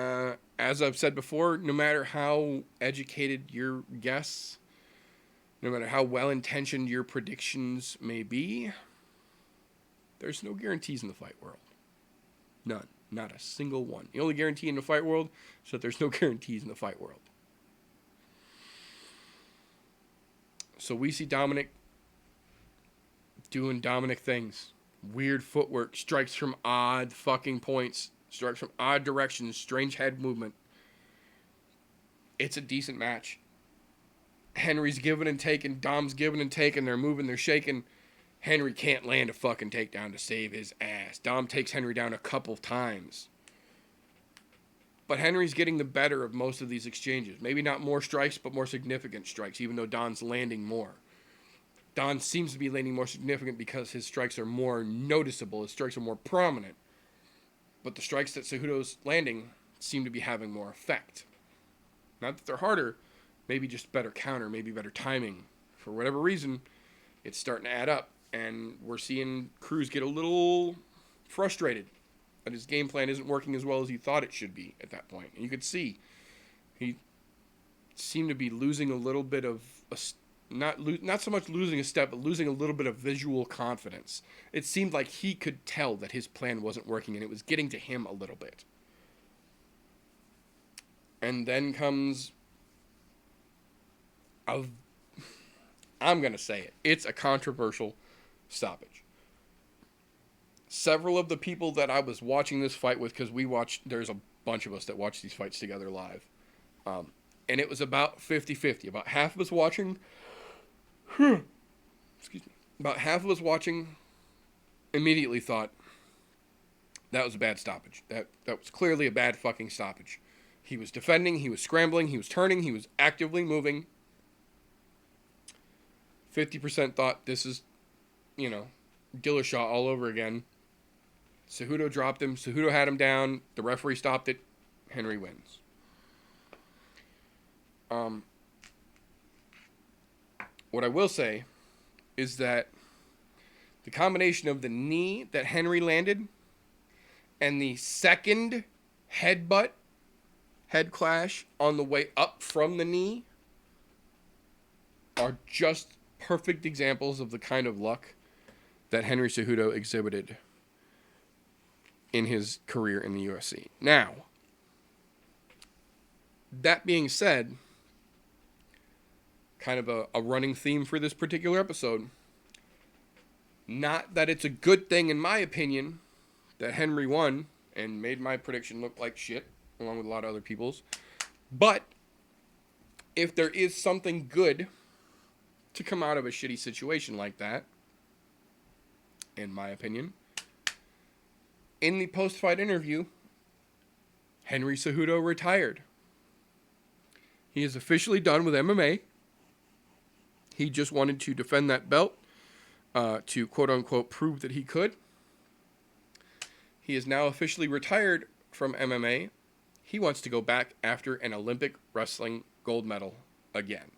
as I've said before, no matter how educated your guess, no matter how well-intentioned your predictions may be, there's no guarantees in the fight world. None. Not a single one. The only guarantee in the fight world is that there's no guarantees in the fight world. So we see Dominic doing Dominic things. Weird footwork, strikes from odd fucking points, strikes from odd directions, strange head movement. It's a decent match. Henry's giving and taking, Dom's giving and taking, they're moving, they're shaking. Henry can't land a fucking takedown to save his ass. Dom takes Henry down a couple times. But Henry's getting the better of most of these exchanges. Maybe not more strikes, but more significant strikes, even though Don's landing more. Don seems to be landing more significant because his strikes are more noticeable. His strikes are more prominent. But the strikes that Cejudo's landing seem to be having more effect. Not that they're harder, maybe just better counter, maybe better timing. For whatever reason, it's starting to add up. And we're seeing Cruz get a little frustrated that his game plan isn't working as well as he thought it should be at that point. And you could see he seemed to be losing a little bit of not so much losing a step, but losing a little bit of visual confidence. It seemed like he could tell that his plan wasn't working, and it was getting to him a little bit. And then comes I'm going to say it. It's a controversial stoppage. Several of the people that I was watching this fight with, because there's a bunch of us that watch these fights together live, and it was about 50-50. About half of us watching, about half of us watching immediately thought that was a bad stoppage. That was clearly a bad fucking stoppage. He was defending, he was scrambling, he was turning, he was actively moving. 50% thought this is, Dillashaw all over again. Cejudo dropped him. Cejudo had him down. The referee stopped it. Henry wins. What I will say is that The combination of the knee that Henry landed and the second head clash on the way up from the knee are just perfect examples of the kind of luck that Henry Cejudo exhibited in his career in the UFC. Now, that being said, kind of a running theme for this particular episode, not that it's a good thing, in my opinion, that Henry won and made my prediction look like shit, along with a lot of other people's, but if there is something good to come out of a shitty situation like that, in my opinion, in the post-fight interview, Henry Cejudo retired. He is officially done with MMA. He just wanted to defend that belt to quote-unquote prove that he could. He is now officially retired from MMA. He wants to go back after an Olympic wrestling gold medal again.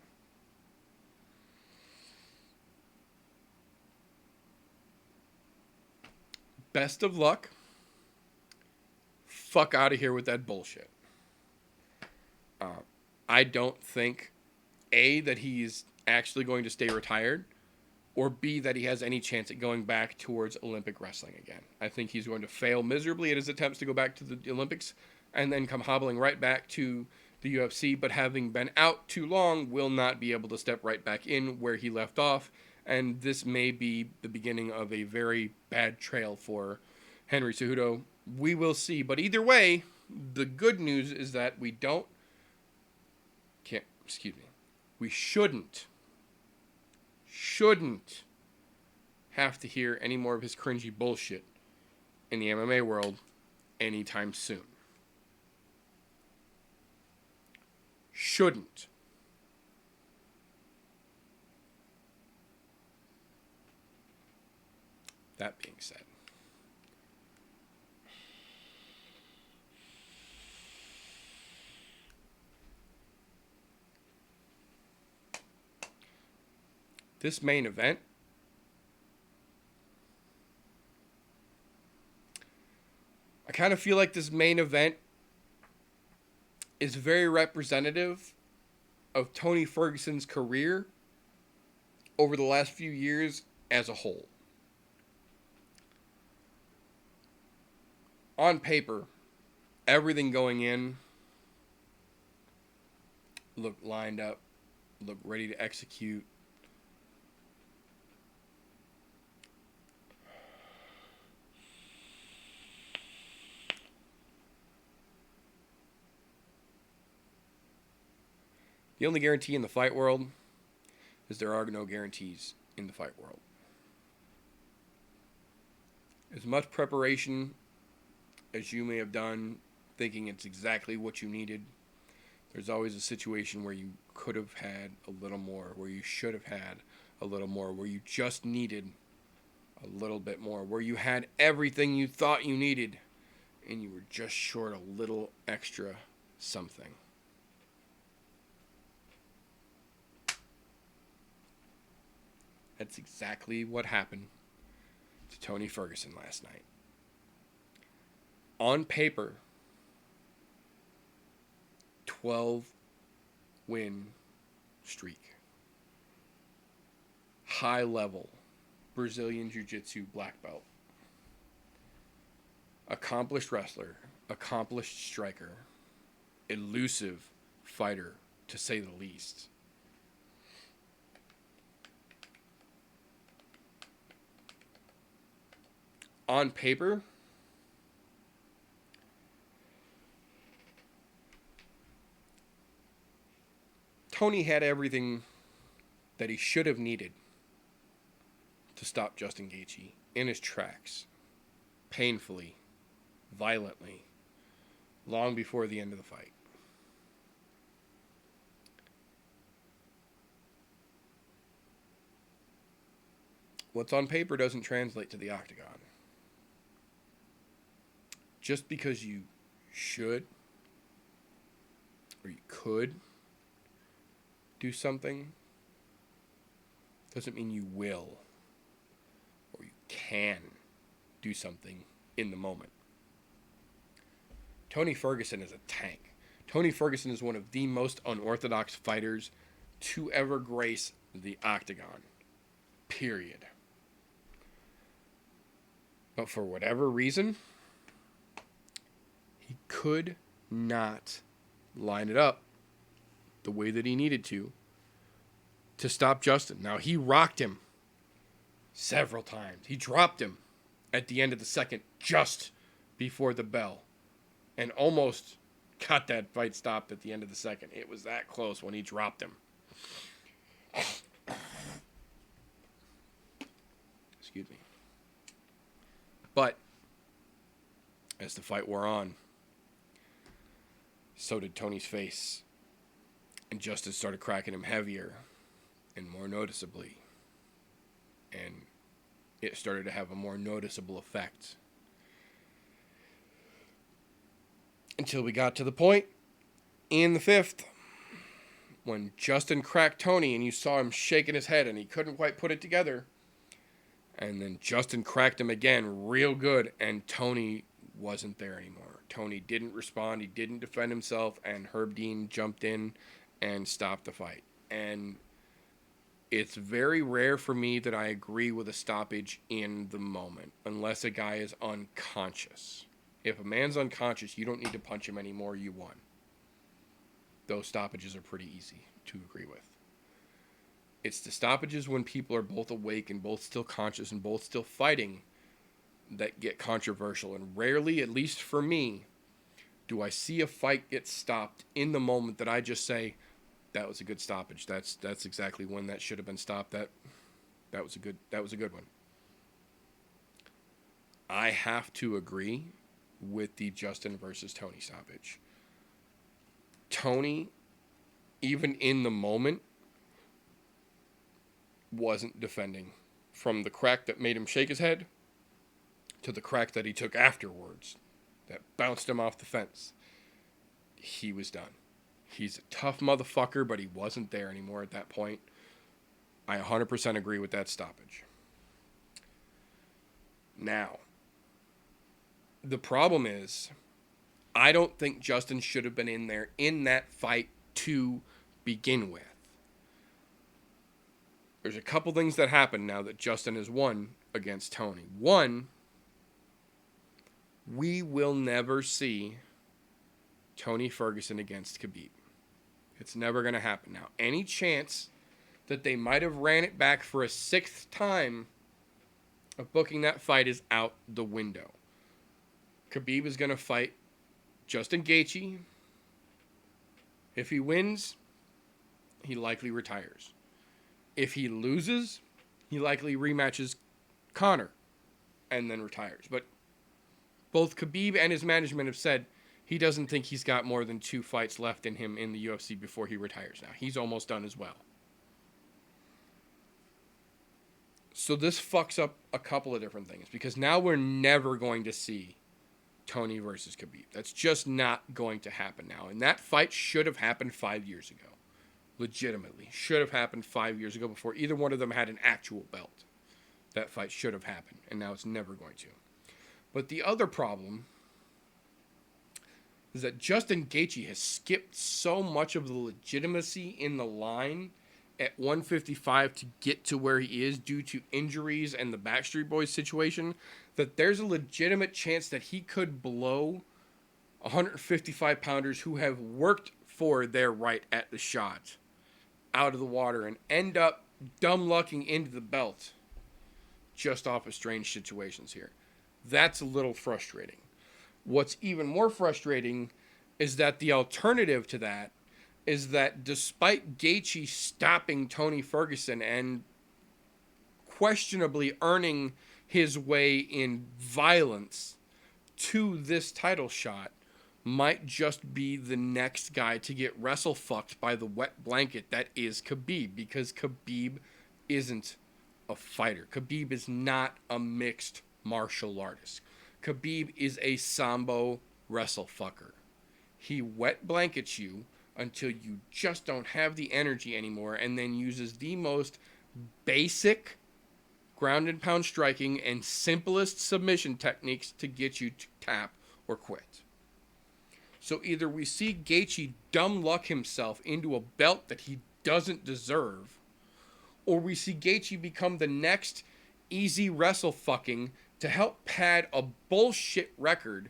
Best of luck. Fuck out of here with that bullshit. I don't think, A, that he's actually going to stay retired, or B, that he has any chance at going back towards Olympic wrestling again. I think he's going to fail miserably at his attempts to go back to the Olympics and then come hobbling right back to the UFC, but having been out too long, will not be able to step right back in where he left off, and this may be the beginning of a very bad trail for Henry Cejudo. We will see, but either way, the good news is that we shouldn't have to hear any more of his cringy bullshit in the MMA world anytime soon. Shouldn't. That being said, this main event I kind of feel like this main event is very representative of Tony Ferguson's career over the last few years as a whole. On paper, everything going in looked lined up, looked ready to execute. The only guarantee in the fight world is there are no guarantees in the fight world. As much preparation as you may have done, thinking it's exactly what you needed, there's always a situation where you could have had a little more, where you should have had a little more, where you just needed a little bit more, where you had everything you thought you needed, and you were just short a little extra something. That's exactly what happened to Tony Ferguson last night. On paper, 12-win streak. High level Brazilian Jiu-Jitsu black belt. Accomplished wrestler, accomplished striker, elusive fighter, to say the least. On paper, Tony had everything that he should have needed to stop Justin Gaethje in his tracks, painfully, violently, long before the end of the fight. What's on paper doesn't translate to the octagon. Just because you should or you could do something doesn't mean you will or you can do something in the moment. Tony Ferguson is a tank. Tony Ferguson is one of the most unorthodox fighters to ever grace the octagon. Period. But for whatever reason, he could not line it up the way that he needed to stop Justin. Now, he rocked him several times. He dropped him at the end of the second, just before the bell, and almost got that fight stopped at the end of the second. It was that close when he dropped him. Excuse me. But as the fight wore on, so did Tony's face. And Justin started cracking him heavier and more noticeably. And it started to have a more noticeable effect. Until we got to the point in the fifth when Justin cracked Tony and you saw him shaking his head and he couldn't quite put it together. And then Justin cracked him again real good, and Tony wasn't there anymore. Tony didn't respond. He didn't defend himself, and Herb Dean jumped in and stopped the fight. And it's very rare for me that I agree with a stoppage in the moment, unless a guy is unconscious. If a man's unconscious, you don't need to punch him anymore. You won. Those stoppages are pretty easy to agree with. It's the stoppages when people are both awake and both still conscious and both still fighting that get controversial. And rarely, at least for me, do I see a fight get stopped in the moment that I just say, that was a good stoppage. That's exactly when that should have been stopped. That was a good one. I have to agree with the Justin versus Tony stoppage. Tony, even in the moment, wasn't defending. From the crack that made him shake his head to the crack that he took afterwards that bounced him off the fence, he was done. He's a tough motherfucker, but he wasn't there anymore at that point. I 100% agree with that stoppage. Now, the problem is, I don't think Justin should have been in there in that fight to begin with. There's a couple things that happen now that Justin has won against Tony. One, we will never see Tony Ferguson against Khabib. It's never going to happen now. Any chance that they might have ran it back for a sixth time of booking that fight is out the window. Khabib is going to fight Justin Gaethje. If he wins, he likely retires. If he loses, he likely rematches Conor and then retires. But both Khabib and his management have said he doesn't think he's got more than 2 fights left in him in the UFC before he retires now. He's almost done as well. So this fucks up a couple of different things because now we're never going to see Tony versus Khabib. That's just not going to happen now. And that fight should have happened 5 years ago. Legitimately. Should have happened 5 years ago before either one of them had an actual belt. That fight should have happened. And now it's never going to. But the other problem is that Justin Gaethje has skipped so much of the legitimacy in the line at 155 to get to where he is due to injuries and the Backstreet Boys situation that there's a legitimate chance that he could blow 155-pounders who have worked for their right at the shot out of the water and end up dumb lucking into the belt just off of strange situations here. That's a little frustrating. What's even more frustrating is that the alternative to that is that despite Gaethje stopping Tony Ferguson and questionably earning his way in violence to this title shot, might just be the next guy to get wrestle-fucked by the wet blanket that is Khabib, because Khabib isn't a fighter. Khabib is not a mixed martial artist. Khabib is a sambo wrestle-fucker. He wet blankets you until you just don't have the energy anymore and then uses the most basic ground and pound striking, and simplest submission techniques to get you to tap or quit. So either we see Gaethje dumb luck himself into a belt that he doesn't deserve, or we see Gaethje become the next easy wrestle fucking to help pad a bullshit record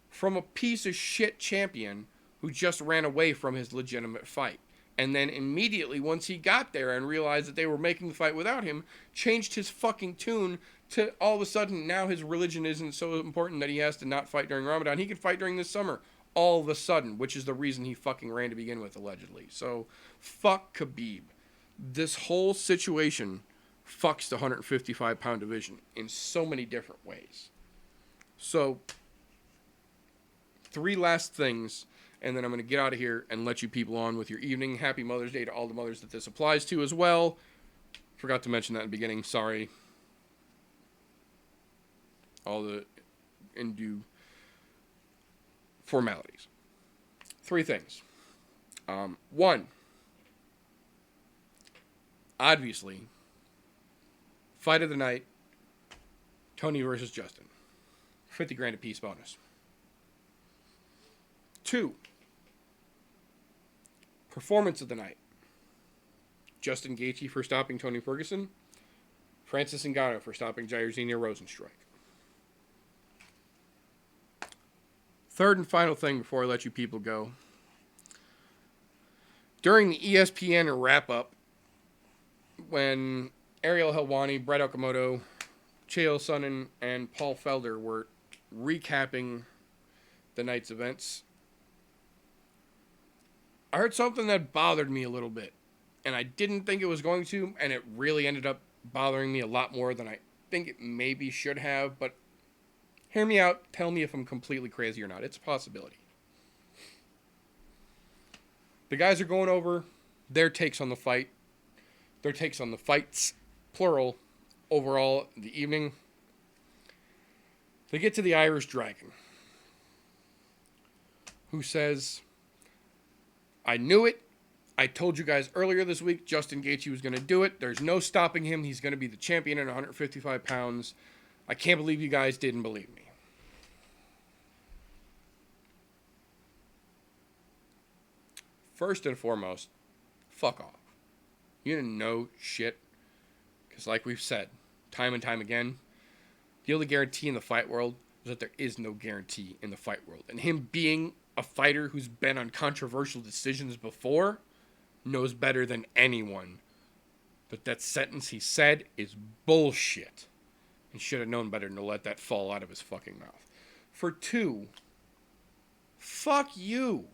from a piece of shit champion who just ran away from his legitimate fight. And then immediately, once he got there and realized that they were making the fight without him, changed his fucking tune to all of a sudden now his religion isn't so important that he has to not fight during Ramadan. He can fight during this summer. All of a sudden, which is the reason he fucking ran to begin with, allegedly. So, fuck Khabib. This whole situation fucks the 155-pound division in so many different ways. So, 3 last things, and then I'm going to get out of here and let you people on with your evening. Happy Mother's Day to all the mothers that this applies to as well. Forgot to mention that in the beginning. Sorry. All the undue formalities. 3 things. 1, obviously, fight of the night, Tony versus Justin. 50 grand a piece bonus. 2, performance of the night. Justin Gaethje for stopping Tony Ferguson. Francis Ngannou for stopping Jairzinho Rozenstruik. 3rd and final thing before I let you people go. During the ESPN wrap-up, when Ariel Helwani, Brett Okamoto, Chael Sonnen, and Paul Felder were recapping the night's events, I heard something that bothered me a little bit. And I didn't think it was going to, and it really ended up bothering me a lot more than I think it maybe should have, but hear me out. Tell me if I'm completely crazy or not. It's a possibility. The guys are going over their takes on the fight. Their takes on the fights, plural, overall, the evening. They get to the Irish Dragon, who says, I knew it. I told you guys earlier this week Justin Gaethje was going to do it. There's no stopping him. He's going to be the champion at 155 pounds. I can't believe you guys didn't believe me. First and foremost, fuck off. You didn't know shit. Because like we've said, time and time again, the only guarantee in the fight world is that there is no guarantee in the fight world. And him being a fighter who's been on controversial decisions before knows better than anyone that sentence he said is bullshit. And should have known better than to let that fall out of his fucking mouth. For 2, fuck you.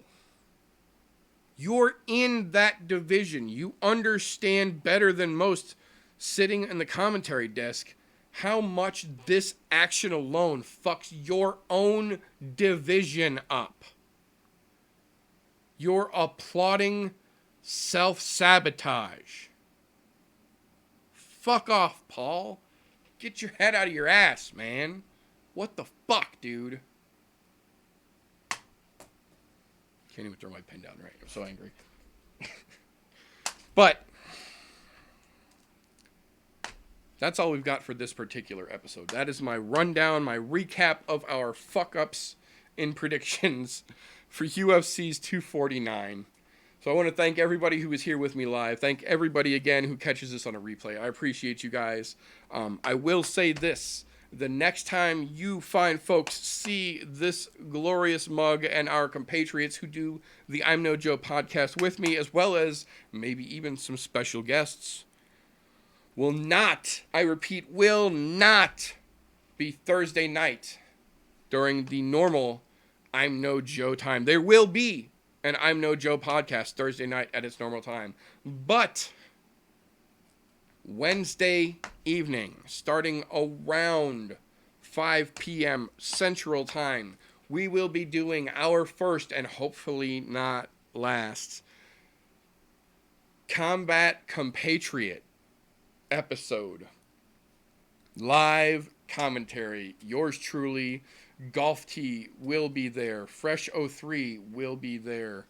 You're in that division. You understand better than most sitting in the commentary desk how much this action alone fucks your own division up. You're applauding self-sabotage. Fuck off, Paul. Get your head out of your ass, man. What the fuck, dude? Can't even throw my pen down right. I'm so angry. But that's all we've got for this particular episode. That is my rundown, my recap of our fuck-ups in predictions for UFC's 249. So I want to thank everybody who was here with me live. Thank everybody again who catches this on a replay. I appreciate you guys. I will say this. The next time you fine folks see this glorious mug and our compatriots who do the I'm No Joe podcast with me, as well as maybe even some special guests, will not, I repeat, will not be Thursday night during the normal I'm No Joe time. There will be an I'm No Joe podcast Thursday night at its normal time. But Wednesday evening, starting around 5 p.m. Central Time, we will be doing our first and hopefully not last Combat Compatriot episode. Live commentary. Yours truly, Golf Tee will be there. Fresh 03 will be there.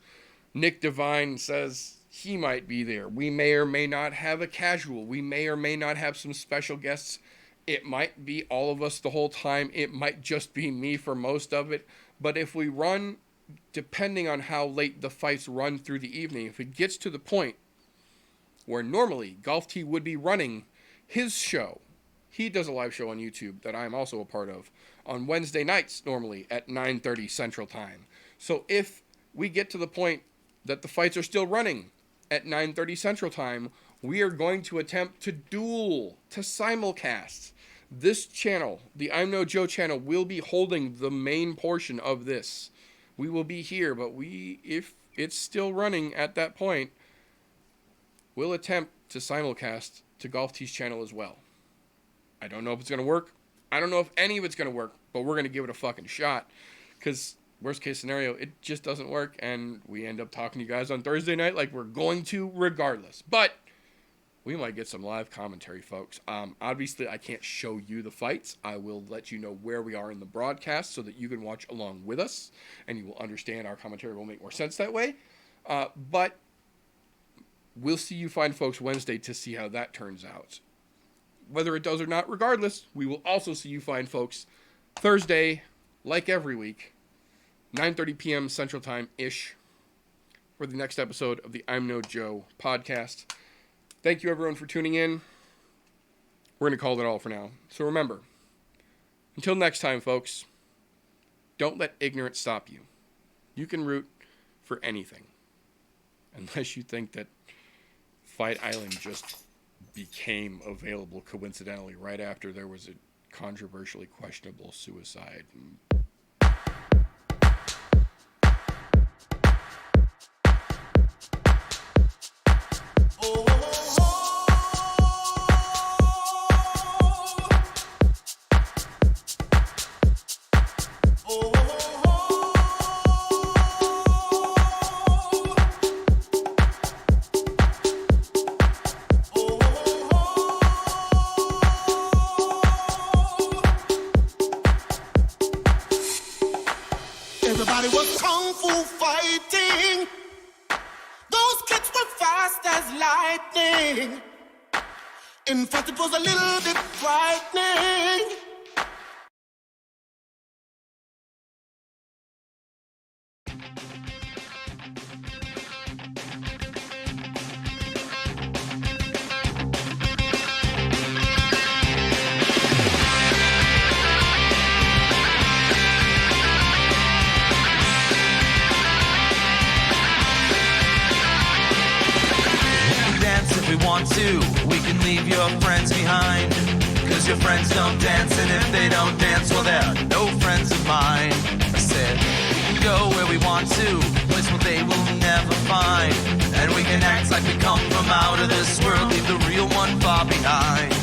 Nick Devine says he might be there. We may or may not have a casual. We may or may not have some special guests. It might be all of us the whole time. It might just be me for most of it. But if we run, depending on how late the fights run through the evening, if it gets to the point where normally Golf T would be running his show, he does a live show on YouTube that I'm also a part of on Wednesday nights, normally at 9:30 Central Time. So if we get to the point that the fights are still running at 9:30 Central Time, we are going to attempt to duel, to simulcast. This channel, the I'm No Joe channel, will be holding the main portion of this. We will be here, but if it's still running at that point, we'll attempt to simulcast to Golf T's channel as well. I don't know if it's going to work. I don't know if any of it's going to work, but we're going to give it a fucking shot. Because worst case scenario, it just doesn't work, and we end up talking to you guys on Thursday night like we're going to regardless. But we might get some live commentary, folks. Obviously, I can't show you the fights. I will let you know where we are in the broadcast so that you can watch along with us, and you will understand our commentary will make more sense that way. But we'll see you fine folks Wednesday to see how that turns out. Whether it does or not, regardless, we will also see you fine folks Thursday, like every week, 9:30 p.m. Central Time-ish, for the next episode of the I'm No Joe podcast. Thank you, everyone, for tuning in. We're going to call it all for now. So remember, until next time, folks, don't let ignorance stop you. You can root for anything, unless you think that Fight Island just became available coincidentally right after there was a controversially questionable suicide. Everybody was kung fu fighting. Those kids were fast as lightning. In fact, it was a little bit frightening. Want to, we can leave your friends behind, cause your friends don't dance, and if they don't dance, well, they're no friends of mine. I said, we can go where we want to, place where they will never find, and we can act like we come from out of this world, leave the real one far behind.